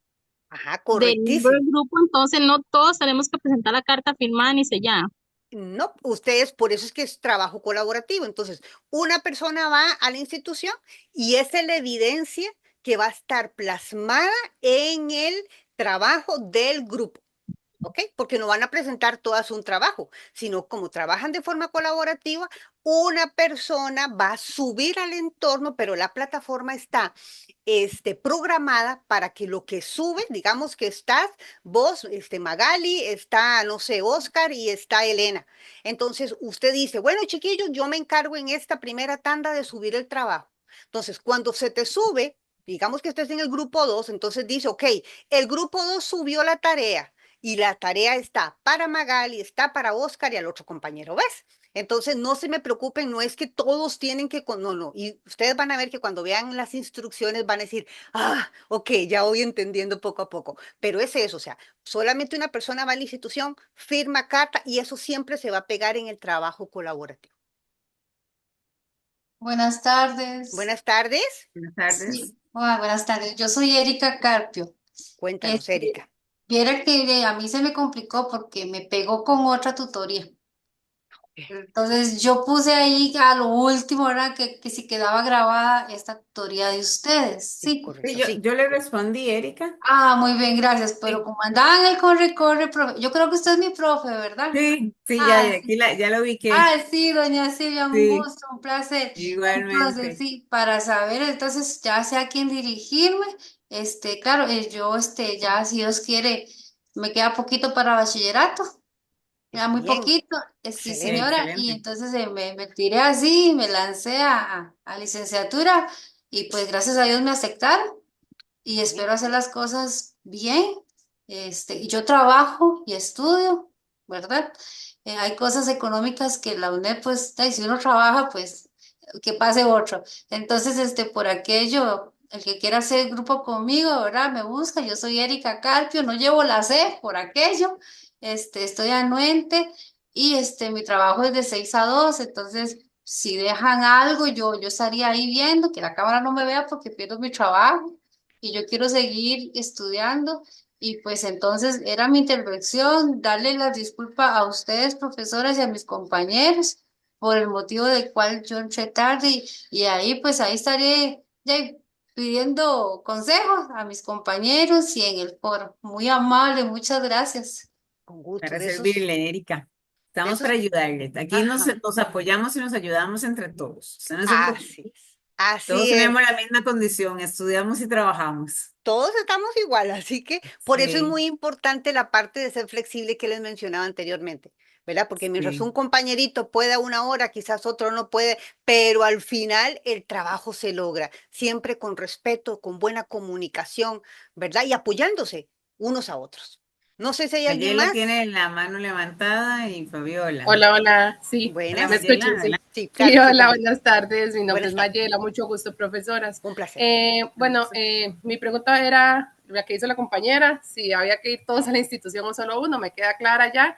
Ajá, del miembro del correctísimo. grupo, entonces no todos tenemos que presentar la carta firmada ni sellada. No, ustedes, por eso es que es trabajo colaborativo. Entonces, una persona va a la institución y esa es la evidencia que va a estar plasmada en el trabajo del grupo. ¿Ok? Porque no van a presentar todas un trabajo, sino como trabajan de forma colaborativa, una persona va a subir al entorno, pero la plataforma está programada para que lo que sube, digamos que estás vos, Magali, está, no sé, Oscar y está Elena. Entonces usted dice, bueno, chiquillos, yo me encargo en esta primera tanda de subir el trabajo. Entonces, cuando se te sube, digamos que estés en el grupo 2, entonces dice, ok, el grupo 2 subió la tarea y la tarea está para Magali, está para Oscar y al otro compañero, ¿ves? Entonces, no se me preocupen, no es que todos tienen que, no, no, y ustedes van a ver que cuando vean las instrucciones van a decir, ah, ok, ya voy entendiendo poco a poco, pero es eso, o sea, solamente una persona va a la institución, firma carta y eso siempre se va a pegar en el trabajo colaborativo. Buenas tardes. Buenas tardes, Buenas tardes. Sí, buenas tardes. Yo soy Erika Carpio. cuéntanos, Este, Erika. viera que a mí se me complicó porque me pegó con otra tutoría. Entonces yo puse ahí a lo último, ¿verdad? Que si quedaba grabada esta tutoría de ustedes. Sí, Sí. Sí, correcto, sí. yo le respondí, Erika. Ah, muy bien, gracias. Pero Sí, como andaba en el corre, profe, yo creo que usted es mi profe, ¿verdad? sí, Ah, aquí ya lo ubiqué. ah, sí, doña Silvia, un Sí, gusto, un placer. Entonces, igualmente. sí, para saber, entonces ya sé a quién dirigirme, claro, yo, ya si Dios quiere, me queda poquito para bachillerato, me da muy Bien, poquito, sí, excelente. señora, y Excelente. entonces me tiré así, me lancé a licenciatura, y pues gracias a Dios me aceptaron, y Bien, espero hacer las cosas bien. Y yo trabajo y estudio, ¿verdad? Hay cosas económicas que la UNED, pues, ay, si uno trabaja, pues, que pase otro. Entonces, por aquello, el que quiera hacer grupo conmigo, ¿verdad? Me busca, yo soy Erika Carpio, no llevo la C por aquello, estoy anuente y mi trabajo es de 6 a 2, entonces, si dejan algo, yo estaría ahí viendo, que la cámara no me vea porque pierdo mi trabajo y yo quiero seguir estudiando. Y pues entonces era mi intervención, darle las disculpas a ustedes, profesoras, y a mis compañeros por el motivo del cual yo entré tarde y ahí pues ahí estaré ya pidiendo consejos a mis compañeros y en el foro. Muy amable, muchas gracias. con gusto. Para servirle, Erika. De Estamos esos, para ayudarle. Aquí ajá, nos apoyamos y nos ayudamos entre todos. Usted no se así preocupe. es. Todos Así es. tenemos la misma condición, estudiamos y trabajamos. Todos estamos igual, así que por eso es Sí, muy importante la parte de ser flexible que les mencionaba anteriormente, ¿verdad? Porque mientras sí. un compañerito pueda una hora, quizás otro no puede, pero al final el trabajo se logra, siempre con respeto, con buena comunicación, ¿verdad? Y apoyándose unos a otros. No sé si hay alguien Mayela más. tiene la mano levantada y Fabiola. Hola, hola, sí, Hola me Buenas. Mayela, escuchan, sí. adelante. Sí, Sí, claro, sí, hola, Mayela. buenas tardes. Mi nombre Buenas es tardes. Mayela, mucho gusto, profesoras. Un placer. Bueno, mi pregunta era la que hizo la compañera, si había que ir todos a la institución o solo uno, me queda clara ya.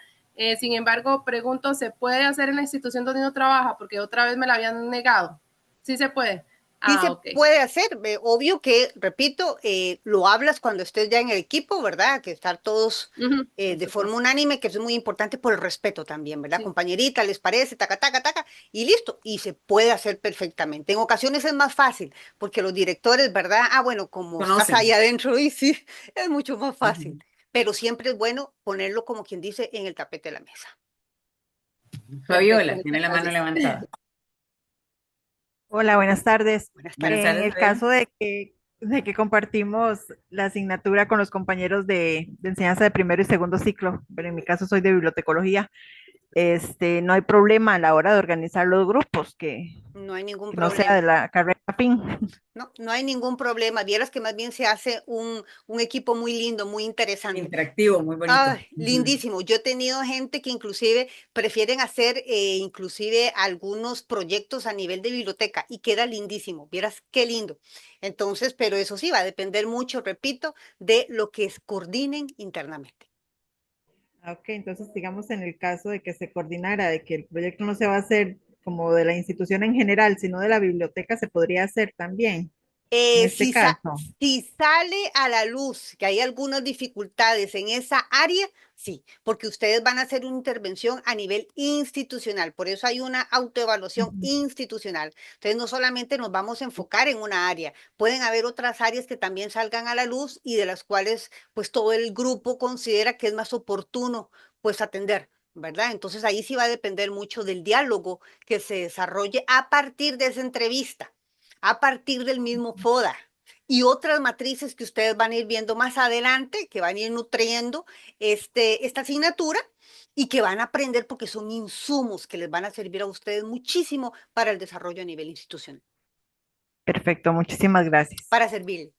Sin embargo, pregunto, ¿se puede hacer en la institución donde uno trabaja? Porque otra vez me la habían negado. ¿Sí se puede? Sí Ah, se ok. puede hacer, obvio que, repito, lo hablas cuando estés ya en el equipo, ¿verdad? Que estar todos Ujú, por de forma supuesto. unánime, que eso es muy importante por el respeto también, ¿verdad? Sí. Compañerita, ¿les parece? Taca, taca, taca, y listo, y se puede hacer perfectamente. En ocasiones es más fácil, porque los directores, ¿verdad? Ah, bueno, como estás ahí Conocen. adentro, y sí, es mucho más fácil, Ujú. pero siempre es bueno ponerlo, como quien dice, en el tapete de la mesa. Perfecto, Fabiola muchas tiene la mano gracias. levantada. Hola, buenas tardes. Buenas Buenas tardes. En tardes, el Fabiola. caso de que compartimos la asignatura con los compañeros de enseñanza de primero y segundo ciclo, pero en mi caso soy de bibliotecología, no hay problema a la hora de organizar los grupos, No hay ningún que no sea problema. de la carrera afín. No, no hay ningún problema. Vieras que más bien se hace un equipo muy lindo, muy interesante. Interactivo, muy bonito. Ay, Ujú. lindísimo. Yo he tenido gente que inclusive prefieren hacer inclusive algunos proyectos a nivel de biblioteca y queda lindísimo. Vieras qué lindo. Entonces, pero eso sí, va a depender mucho, repito, de lo que coordinen internamente. Ok, entonces digamos en el caso de que se coordinara, de que el proyecto no se va a hacer como de la institución en general, sino de la biblioteca, se podría hacer también en este Si, caso. si sale a la luz que hay algunas dificultades en esa área, sí, porque ustedes van a hacer una intervención a nivel institucional, por eso hay una autoevaluación Ujú. institucional. Entonces, no solamente nos vamos a enfocar en una área, pueden haber otras áreas que también salgan a la luz y de las cuales pues todo el grupo considera que es más oportuno pues atender. ¿Verdad? Entonces ahí sí va a depender mucho del diálogo que se desarrolle a partir de esa entrevista a partir del mismo FODA y otras matrices que ustedes van a ir viendo más adelante, que van a ir nutriendo esta asignatura y que van a aprender porque son insumos que les van a servir a ustedes muchísimo para el desarrollo a nivel institucional, Perfecto, muchísimas gracias. para servirle.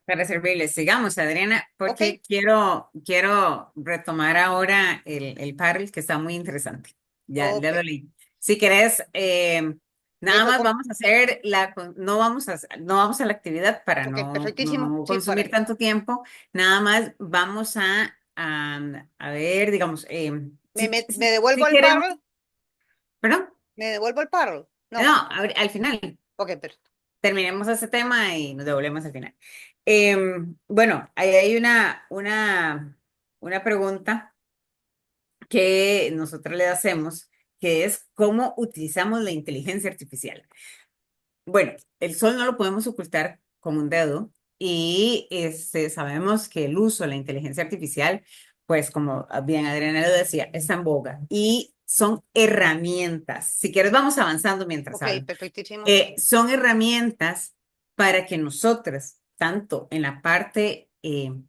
Para servirles, sigamos, Adriana, ¿Ok? porque quiero retomar ahora el panel que está muy interesante. Ya Ok. lo leí. Si querés, nada Dejo más con... vamos a hacer no vamos a la actividad para Ok, perfectísimo. no Sí, para... consumir tanto tiempo. Nada más vamos a ver, digamos, me devuelvo si al queremos, paro. perdón, ¿Me devuelvo al paro? no, No. al final. Ok, perfecto. Terminemos ese tema y nos devolvemos al final. Bueno, ahí hay una pregunta que nosotros le hacemos, que es cómo utilizamos la inteligencia artificial. Bueno, el sol no lo podemos ocultar con un dedo y sabemos que el uso de la inteligencia artificial, pues como bien Adriana lo decía, está en boga y son herramientas. Si quieres, vamos avanzando mientras Ok, hablo. perfectísimo. Son herramientas para que nosotras, tanto en la parte, en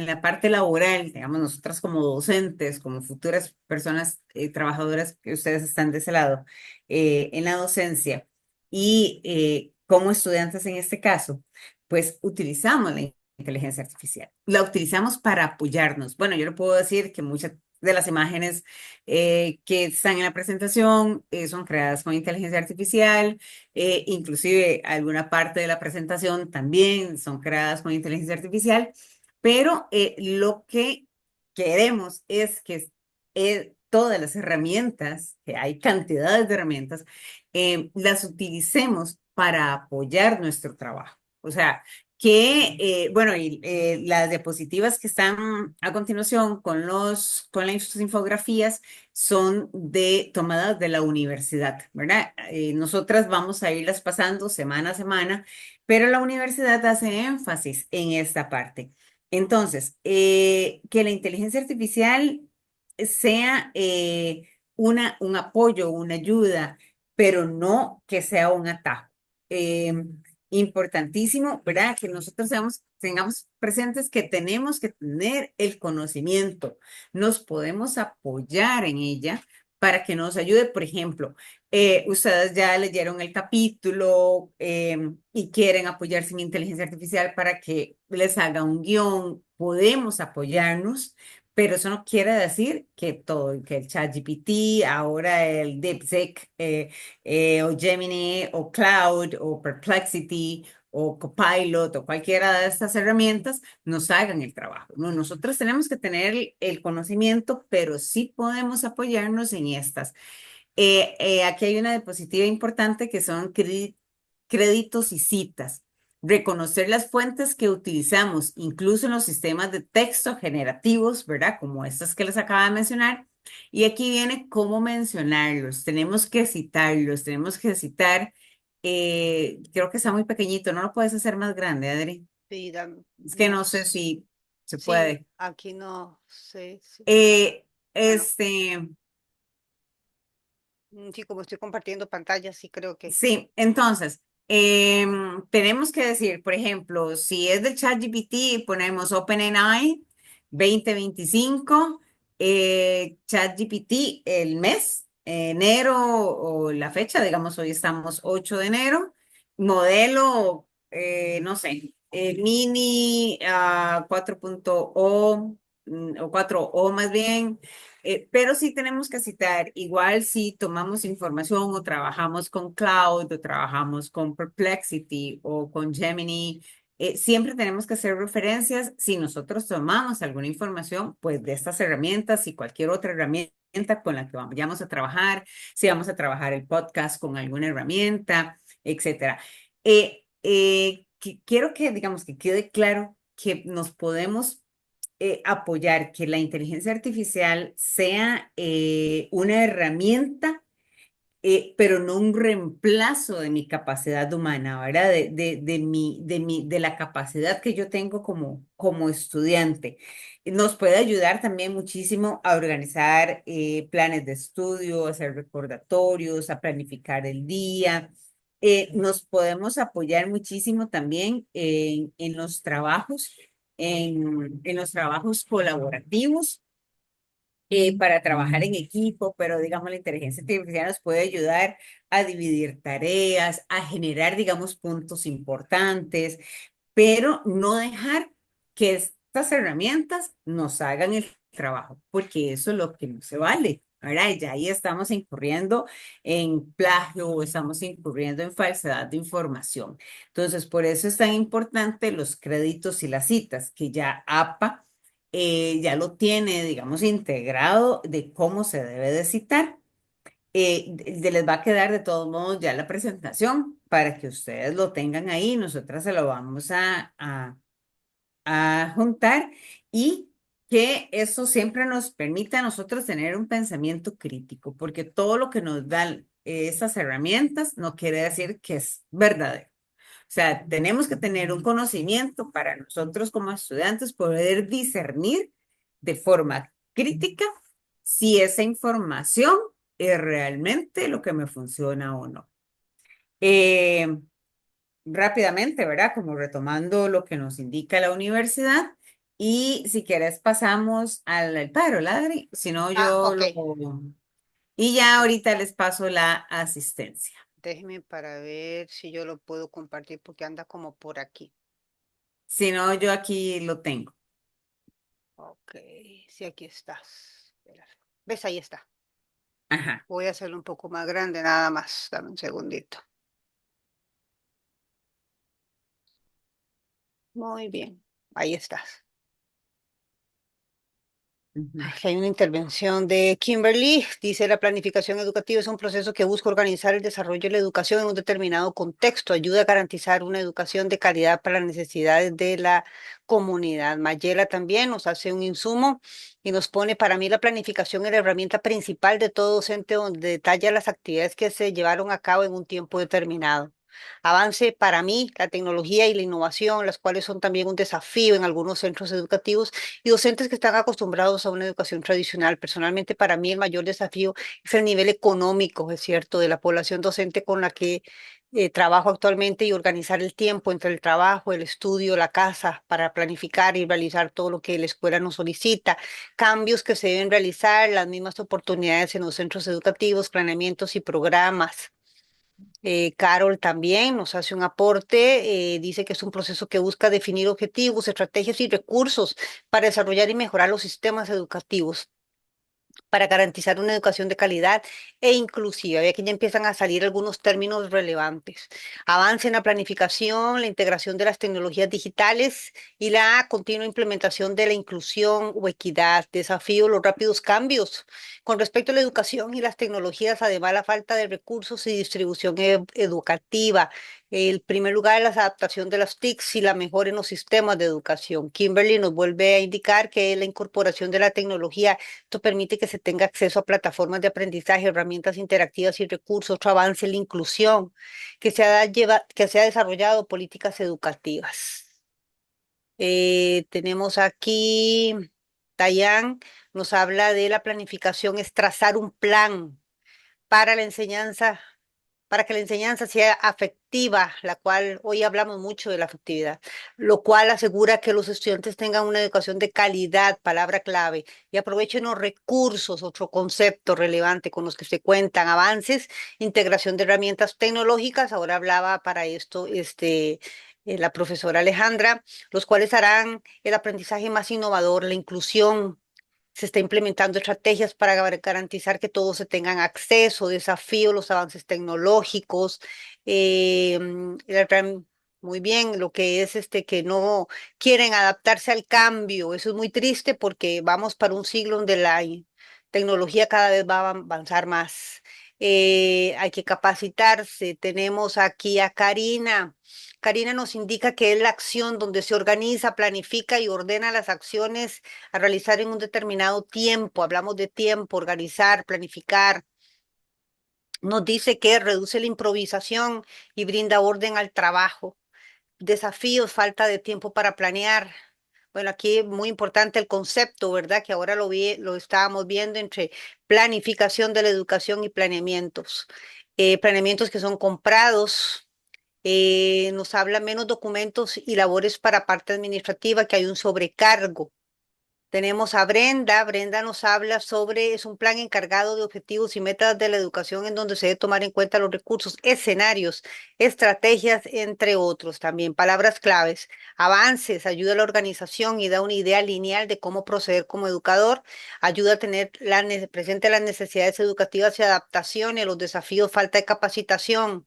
la parte laboral, digamos, nosotras como docentes, como futuras personas trabajadoras, que ustedes están de ese lado, en la docencia, y como estudiantes en este caso, pues utilizamos la inteligencia artificial. La utilizamos para apoyarnos. Bueno, yo le puedo decir que muchas de las imágenes que están en la presentación son creadas con inteligencia artificial, inclusive alguna parte de la presentación también son creadas con inteligencia artificial, pero lo que queremos es que todas las herramientas, que hay cantidades de herramientas, las utilicemos para apoyar nuestro trabajo. O sea, bueno, y las diapositivas que están a continuación con las infografías son tomadas de la universidad, ¿verdad? Nosotras vamos a irlas pasando semana a semana, pero la universidad hace énfasis en esta parte. Entonces, que la inteligencia artificial sea un apoyo, una ayuda, pero no que sea un atajo. importantísimo, ¿verdad? Que nosotros tengamos presentes que tenemos que tener el conocimiento, nos podemos apoyar en ella para que nos ayude. Por ejemplo, ustedes ya leyeron el capítulo y quieren apoyarse en inteligencia artificial para que les haga un guión, podemos apoyarnos. Pero eso no quiere decir que todo, que el ChatGPT, ahora el DeepSeek, o Gemini, o Cloud, o Perplexity, o Copilot, o cualquiera de estas herramientas nos hagan el trabajo, ¿no? Nosotros tenemos que tener el conocimiento, pero sí podemos apoyarnos en estas. Aquí hay una diapositiva importante que son créditos y citas. Reconocer las fuentes que utilizamos, incluso en los sistemas de texto generativos, ¿verdad? Como estas que les acaba de mencionar. Y aquí viene cómo mencionarlos. Tenemos que citar. Creo que está muy pequeñito, no lo puedes hacer más grande, Adri. Sí, Es que no, no sé si se sí, puede. aquí no sé. Eh, Bueno, este, sí, como estoy compartiendo pantalla, sí creo que. Sí, entonces, tenemos que decir, por ejemplo, si es del ChatGPT, ponemos OpenAI 2025, ChatGPT el mes, enero o la fecha, digamos, hoy estamos 8 de enero, modelo, no sé, mini 4.0 o 4O más bien. Pero sí tenemos que citar, igual si tomamos información o trabajamos con Cloud o trabajamos con Perplexity o con Gemini, siempre tenemos que hacer referencias si nosotros tomamos alguna información, pues de estas herramientas y cualquier otra herramienta con la que vayamos a trabajar, si vamos a trabajar el podcast con alguna herramienta, etcétera. Quiero que, digamos, que quede claro que nos podemos apoyar que la inteligencia artificial sea una herramienta, pero no un reemplazo de mi capacidad humana, ¿verdad? De la capacidad que yo tengo como estudiante. Nos puede ayudar también muchísimo a organizar planes de estudio, a hacer recordatorios, a planificar el día. Nos podemos apoyar muchísimo también en los trabajos, en los trabajos colaborativos para trabajar en equipo, pero digamos la inteligencia artificial nos puede ayudar a dividir tareas, a generar, digamos, puntos importantes, pero no dejar que estas herramientas nos hagan el trabajo, porque eso es lo que no se vale. ¿Verdad? Y ya ahí estamos incurriendo en plagio o estamos incurriendo en falsedad de información. Entonces, por eso es tan importante los créditos y las citas, que ya APA ya lo tiene, digamos, integrado de cómo se debe de citar. Les va a quedar de todos modos ya la presentación para que ustedes lo tengan ahí. Nosotras se lo vamos a juntar y que eso siempre nos permita a nosotros tener un pensamiento crítico, porque todo lo que nos dan esas herramientas no quiere decir que es verdadero. O sea, tenemos que tener un conocimiento para nosotros como estudiantes poder discernir de forma crítica si esa información es realmente lo que me funciona o no. Eh, Rápidamente, ¿verdad? Como retomando lo que nos indica la universidad. Y si quieres pasamos al paro, Ladri, si no yo Ok, lo... Y ya ahorita les paso la asistencia. déjeme para ver si yo lo puedo compartir porque anda como por aquí. Si no, yo aquí lo tengo. Ok, sí, aquí estás. Espera. ¿Ves? Ahí está. Ajá. Voy a hacerlo un poco más grande, nada más. Dame un segundito. Muy bien, ahí estás. Aquí hay una intervención de Kimberly. Dice, la planificación educativa es un proceso que busca organizar el desarrollo de la educación en un determinado contexto. Ayuda a garantizar una educación de calidad para las necesidades de la comunidad. Mayela también nos hace un insumo y nos pone, para mí la planificación es la herramienta principal de todo docente donde detalla las actividades que se llevaron a cabo en un tiempo determinado. Avance para mí, la tecnología y la innovación, las cuales son también un desafío en algunos centros educativos y docentes que están acostumbrados a una educación tradicional. Personalmente, para mí el mayor desafío es el nivel económico, es cierto, de la población docente con la que trabajo actualmente y organizar el tiempo entre el trabajo, el estudio, la casa para planificar y realizar todo lo que la escuela nos solicita, cambios que se deben realizar, las mismas oportunidades en los centros educativos, planeamientos y programas. Carol también nos hace un aporte, dice que es un proceso que busca definir objetivos, estrategias y recursos para desarrollar y mejorar los sistemas educativos para garantizar una educación de calidad e inclusiva. Y aquí ya empiezan a salir algunos términos relevantes. Avance en la planificación, la integración de las tecnologías digitales y la continua implementación de la inclusión o equidad. Desafío los rápidos cambios con respecto a la educación y las tecnologías, además la falta de recursos y distribución educativa. El primer lugar es la adaptación de las TICs y la mejora en los sistemas de educación. Kimberly nos vuelve a indicar que la incorporación de la tecnología, esto permite que se tenga acceso a plataformas de aprendizaje, herramientas interactivas y recursos, otro avance en la inclusión, que se ha desarrollado políticas educativas. Tenemos aquí, Dayan nos habla de la planificación, es trazar un plan para la enseñanza, para que la enseñanza sea afectiva, la cual hoy hablamos mucho de la afectividad, lo cual asegura que los estudiantes tengan una educación de calidad, palabra clave, y aprovechen los recursos, otro concepto relevante con los que se cuentan, avances, integración de herramientas tecnológicas, ahora hablaba para esto la profesora Alejandra, los cuales harán el aprendizaje más innovador, la inclusión. Se está implementando estrategias para garantizar que todos se tengan acceso, desafío, los avances tecnológicos. Muy bien, lo que es que no quieren adaptarse al cambio. Eso es muy triste porque vamos para un siglo donde la tecnología cada vez va a avanzar más. Hay que capacitarse. Tenemos aquí a Karina. Karina nos indica que es la acción donde se organiza, planifica y ordena las acciones a realizar en un determinado tiempo. Hablamos de tiempo, organizar, planificar. Nos dice que reduce la improvisación y brinda orden al trabajo. Desafíos, falta de tiempo para planear. Bueno, aquí es muy importante el concepto, ¿verdad? Que ahora lo estábamos viendo entre planificación de la educación y planeamientos. Planeamientos que son comprados, nos habla menos documentos y labores para parte administrativa, que hay un sobrecargo. Tenemos a Brenda. Brenda nos habla sobre, es un plan encargado de objetivos y metas de la educación en donde se debe tomar en cuenta los recursos, escenarios, estrategias, entre otros también. Palabras claves, avances, ayuda a la organización y da una idea lineal de cómo proceder como educador, ayuda a tener presente las necesidades educativas y adaptaciones, los desafíos, falta de capacitación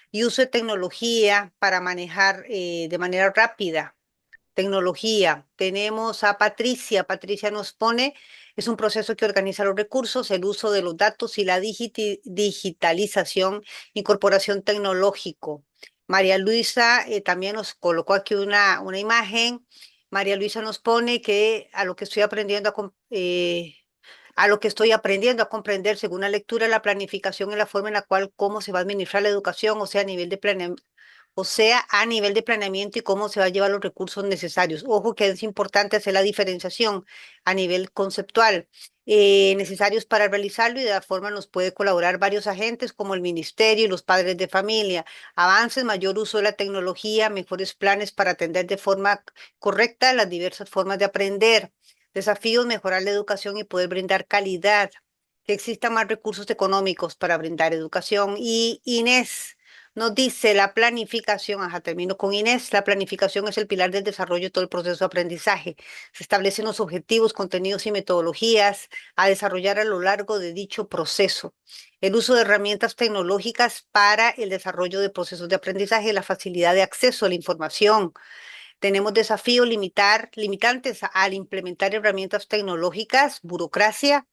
y uso de tecnología para manejar de manera rápida. Tecnología. Tenemos a Patricia. Patricia nos pone, es un proceso que organiza los recursos, el uso de los datos y la digitalización, incorporación tecnológico. María Luisa también nos colocó aquí una imagen. María Luisa nos pone que a lo que estoy aprendiendo a lo que estoy aprendiendo a comprender según la lectura, la planificación y la forma en la cual cómo se va a administrar la educación, a nivel de planeamiento y cómo se va a llevar los recursos necesarios. Ojo que es importante hacer la diferenciación a nivel conceptual, necesarios para realizarlo y de la forma nos puede colaborar varios agentes como el ministerio y los padres de familia. Avances, mayor uso de la tecnología, mejores planes para atender de forma correcta las diversas formas de aprender. Desafíos, mejorar la educación y poder brindar calidad. Que existan más recursos económicos para brindar educación. Y Inés nos dice la planificación, termino con Inés, la planificación es el pilar del desarrollo de todo el proceso de aprendizaje. Se establecen los objetivos, contenidos y metodologías a desarrollar a lo largo de dicho proceso. El uso de herramientas tecnológicas para el desarrollo de procesos de aprendizaje y la facilidad de acceso a la información. Tenemos desafíos limitantes al implementar herramientas tecnológicas, burocracia,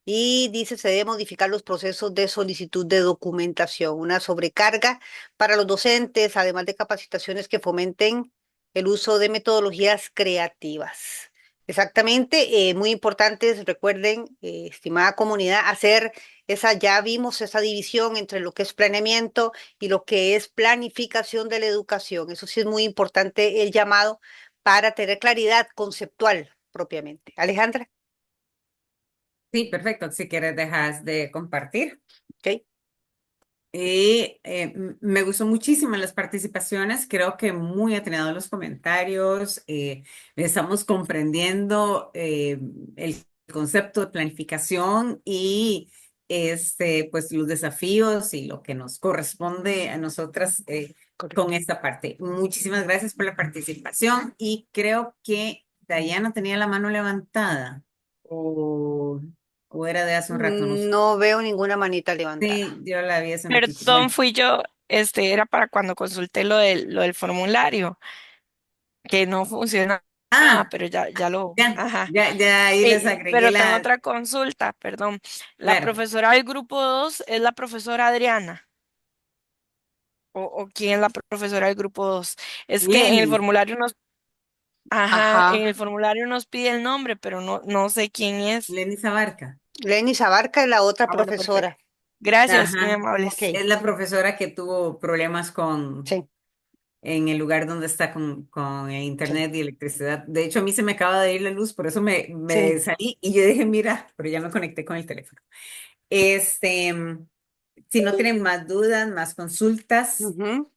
y dice se debe modificar los procesos de solicitud de documentación, una sobrecarga para los docentes, además de capacitaciones que fomenten el uso de metodologías creativas. Exactamente, muy importantes, recuerden, estimada comunidad, hacer ya vimos esa división entre lo que es planeamiento y lo que es planificación de la educación. Eso sí es muy importante el llamado para tener claridad conceptual propiamente. Alejandra, Sí, perfecto. Si quieres, dejas de compartir. ¿ok? Y me gustó muchísimo las participaciones, creo que muy atinados los comentarios, estamos comprendiendo el concepto de planificación y pues los desafíos y lo que nos corresponde a nosotras con Correcto. esta parte. Muchísimas gracias por la participación y creo que Dayana tenía la mano levantada o, o era de hace un rato, no sé. No veo ninguna manita levantada. Sí, yo la vi hace un ratito. Perdón, Bueno. fui yo, era para cuando consulté lo del formulario, que no funciona, Ah, pero ya ajá. ya ahí les agregué Pero tengo la, otra consulta, perdón. ¿La claro, profesora del grupo 2 es la profesora Adriana? ¿O quién es la profesora del grupo 2? Es que en el Lenny, formulario ajá, en Ajá. el formulario nos pide el nombre, pero no sé quién es. Lenny Zabarca. Lenny Zabarca es la otra Ah, bueno, perfecto. profesora. Gracias, muy Ajá, Ok, amables. es la profesora que tuvo problemas sí, en el lugar donde está con el sí, internet y electricidad. De hecho, a mí se me acaba de ir la luz, por eso me sí. salí y yo dije, mira, pero ya me conecté con el teléfono. Este, si no tienen más dudas, más consultas. Ujú.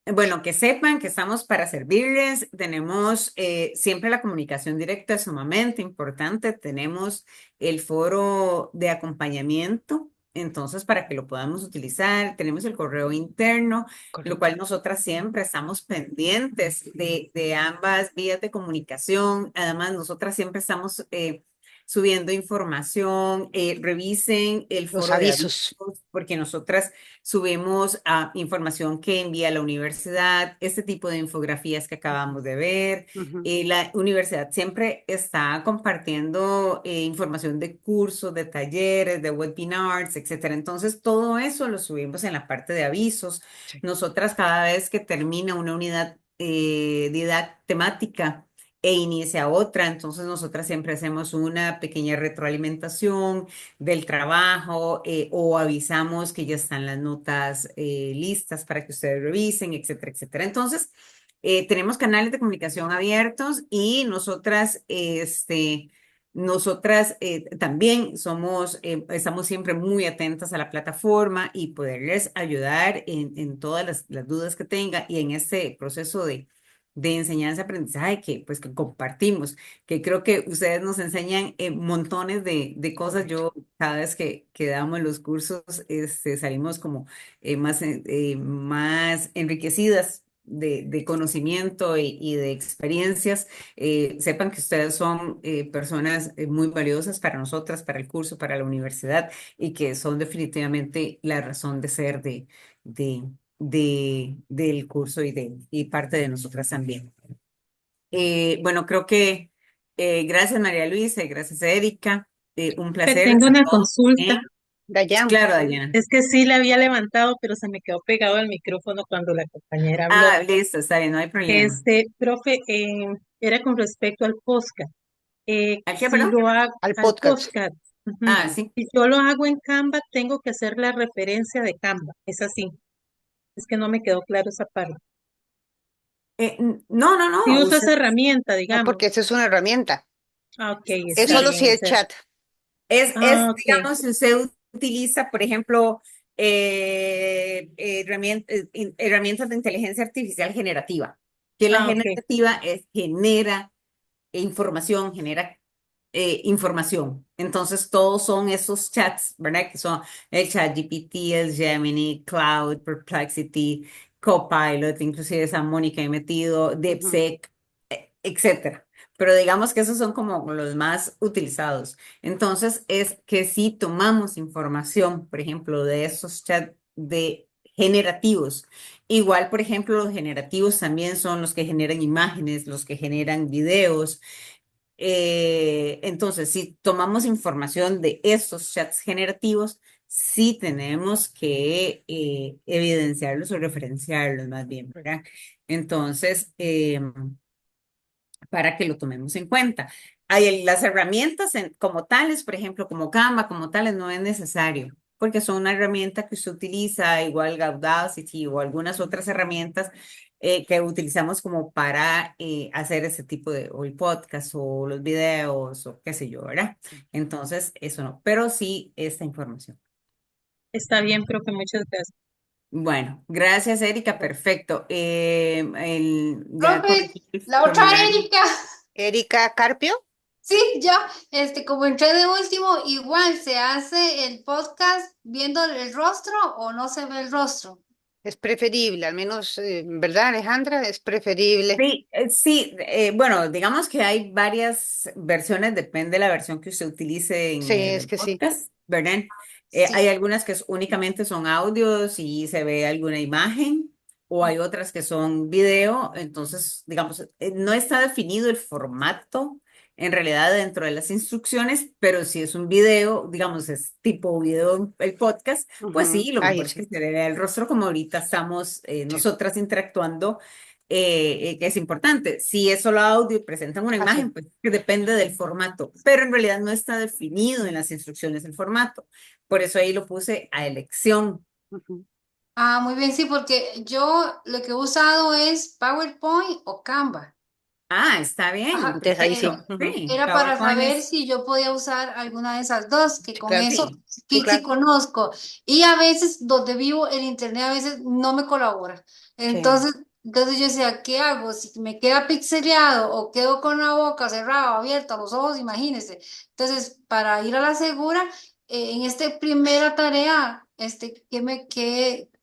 Bueno, que sepan que estamos para servirles. Tenemos siempre la comunicación directa, es sumamente importante. Tenemos el foro de acompañamiento, entonces para que lo podamos utilizar. Tenemos el correo interno, lo Correcto. cual nosotras siempre estamos pendientes de ambas vías de comunicación. Además, nosotras siempre estamos subiendo información. Revisen el Los foro de avisos avisos. porque nosotras subimos información que envía la universidad, este tipo de infografías que acabamos de ver. Ujú. La universidad siempre está compartiendo información de cursos, de talleres, de webinars, etcétera. Entonces, todo eso lo subimos en la parte de avisos. Sí. Nosotras cada vez que termina una unidad temática, e inicia otra. Entonces, nosotras siempre hacemos una pequeña retroalimentación del trabajo o avisamos que ya están las notas listas para que ustedes revisen, etcétera, etcétera. Entonces, tenemos canales de comunicación abiertos y nosotras también estamos siempre muy atentas a la plataforma y poderles ayudar en todas las dudas que tengan y en este proceso de enseñanza-aprendizaje que compartimos, que creo que ustedes nos enseñan montones de cosas. Correcto. Yo cada vez que damos los cursos salimos como más enriquecidas de conocimiento y de experiencias. Sepan que ustedes son personas muy valiosas para nosotras, para el curso, para la universidad y que son definitivamente la razón de ser de, del curso y parte de nosotras también. Bueno, creo que gracias María Luisa y gracias Erika. Un placer Tengo a una todos. consulta. Sí, Dayan. claro, Dayana. Es que sí la había levantado, pero se me quedó pegado el micrófono cuando la compañera habló. Ah, listo, está bien, no hay problema. Profe, era con respecto al podcast. ¿A qué, Si perdón? lo hago Al al podcast. podcast, ujú. Ah, sí. Si yo lo hago en Canva, tengo que hacer la referencia de Canva. Es así. Es que no me quedó claro esa parte. No, no, Si no. uso Usted esa herramienta, No, porque digamos. esa es una herramienta. Ah, ok, Es está sí, solo bien. si O el sea, chat. ah, ok. digamos, si usted utiliza, por ejemplo, herramientas de inteligencia artificial generativa, que la Ah, ok. generativa genera información, genera información. Entonces, todos son esos chats, ¿verdad? Que son el ChatGPT, el Gemini, Cloud, Perplexity, Copilot, inclusive esa Mónica he metido, Ujú. DeepSeek, etcétera. Pero digamos que esos son como los más utilizados. Entonces, es que si tomamos información, por ejemplo, de esos chats de generativos, igual, por ejemplo, los generativos también son los que generan imágenes, los que generan videos. Entonces, si tomamos información de estos chats generativos, sí tenemos que evidenciarlos o referenciarlos más bien, ¿verdad? Entonces, para que lo tomemos en cuenta. Hay las herramientas como tales, por ejemplo, como Canva, como tales, no es necesario, porque son una herramienta que usted utiliza, igual Audacity o algunas otras herramientas que utilizamos como para hacer ese tipo de, o el podcast o los videos o qué sé yo, ¿verdad? Entonces, eso no, pero sí esta información. Está bien, pero que muchas gracias. Bueno, gracias, Erika, perfecto. Ya Profe, corregí el la otra formulario. Erika. Erika Carpio. Sí, ya, como entré de último, igual se hace el podcast viendo el rostro o no se ve el rostro. Es preferible, al menos, ¿verdad, Alejandra? Es preferible. Sí, bueno, digamos que hay varias versiones, depende de la versión que usted utilice en Sí, es el que sí. podcast, ¿verdad? Hay Sí. algunas que únicamente son audios y se ve alguna imagen, o hay otras que son video, entonces, digamos, no está definido el formato en realidad dentro de las instrucciones, pero si es un video, digamos, es tipo video el podcast, pues Ujú. sí, lo Ahí mejor es sí, que se le vea el rostro como ahorita estamos sí. nosotras interactuando que es importante. Si es solo audio y presentan una Así. imagen, pues que depende del formato, pero en realidad no está definido en las instrucciones el formato. Por eso ahí lo puse a elección. Ujú. Ah, muy bien, sí, porque yo lo que he usado es PowerPoint o Canva. Ah, está bien, Ajá, Entonces ahí sí. perfecto. Ujú. Sí, era para PowerPoint saber es, si yo podía usar alguna de esas dos, que Sí, con claro. eso sí, Sí, sí claro. conozco. Y a veces donde vivo el internet a veces no me colabora. Sí. Entonces yo decía, ¿qué hago? Si me queda pixeleado o quedo con la boca cerrada, abierta, los ojos, imagínense. Entonces, para ir a la segura, en esta primera tarea,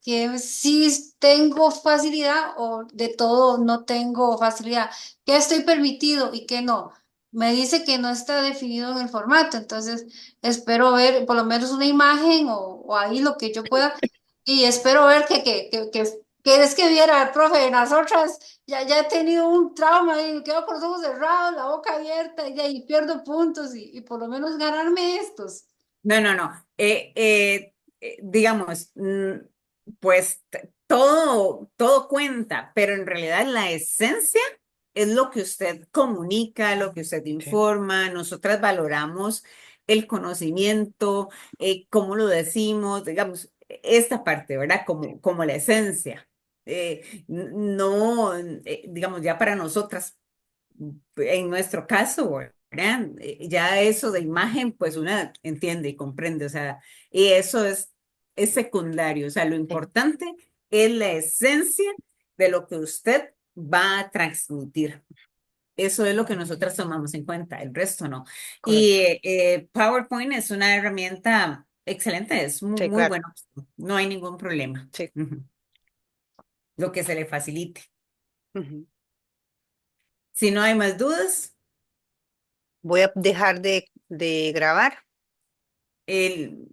que sí tengo facilidad o de todo no tengo facilidad, qué estoy permitido y qué no. Me dice que no está definido en el formato, entonces espero ver por lo menos una imagen o ahí lo que yo pueda y espero ver que es que viera el profe, nosotras ya he tenido un trauma y me quedo con los ojos cerrados, la boca abierta y pierdo puntos y por lo menos ganarme estos. no. Digamos, pues todo cuenta, pero en realidad la esencia es lo que usted comunica, lo que usted Sí. informa. Nosotras valoramos el conocimiento, cómo lo decimos, digamos, esta parte, ¿verdad? Como la esencia. No, digamos, ya para nosotras, en nuestro caso, ¿verdad? Ya eso de imagen, pues una entiende y comprende, o sea, y eso es secundario, o sea, lo Sí. importante es la esencia de lo que usted va a transmitir. Eso es lo que nosotras tomamos en cuenta, el resto no. Y Correcto. PowerPoint es una herramienta excelente, es muy, Sí, muy claro. bueno, no hay ningún problema. Sí. Ujú. Lo que se le facilite. Ujú. Si no hay más dudas, Voy a dejar de grabar. el,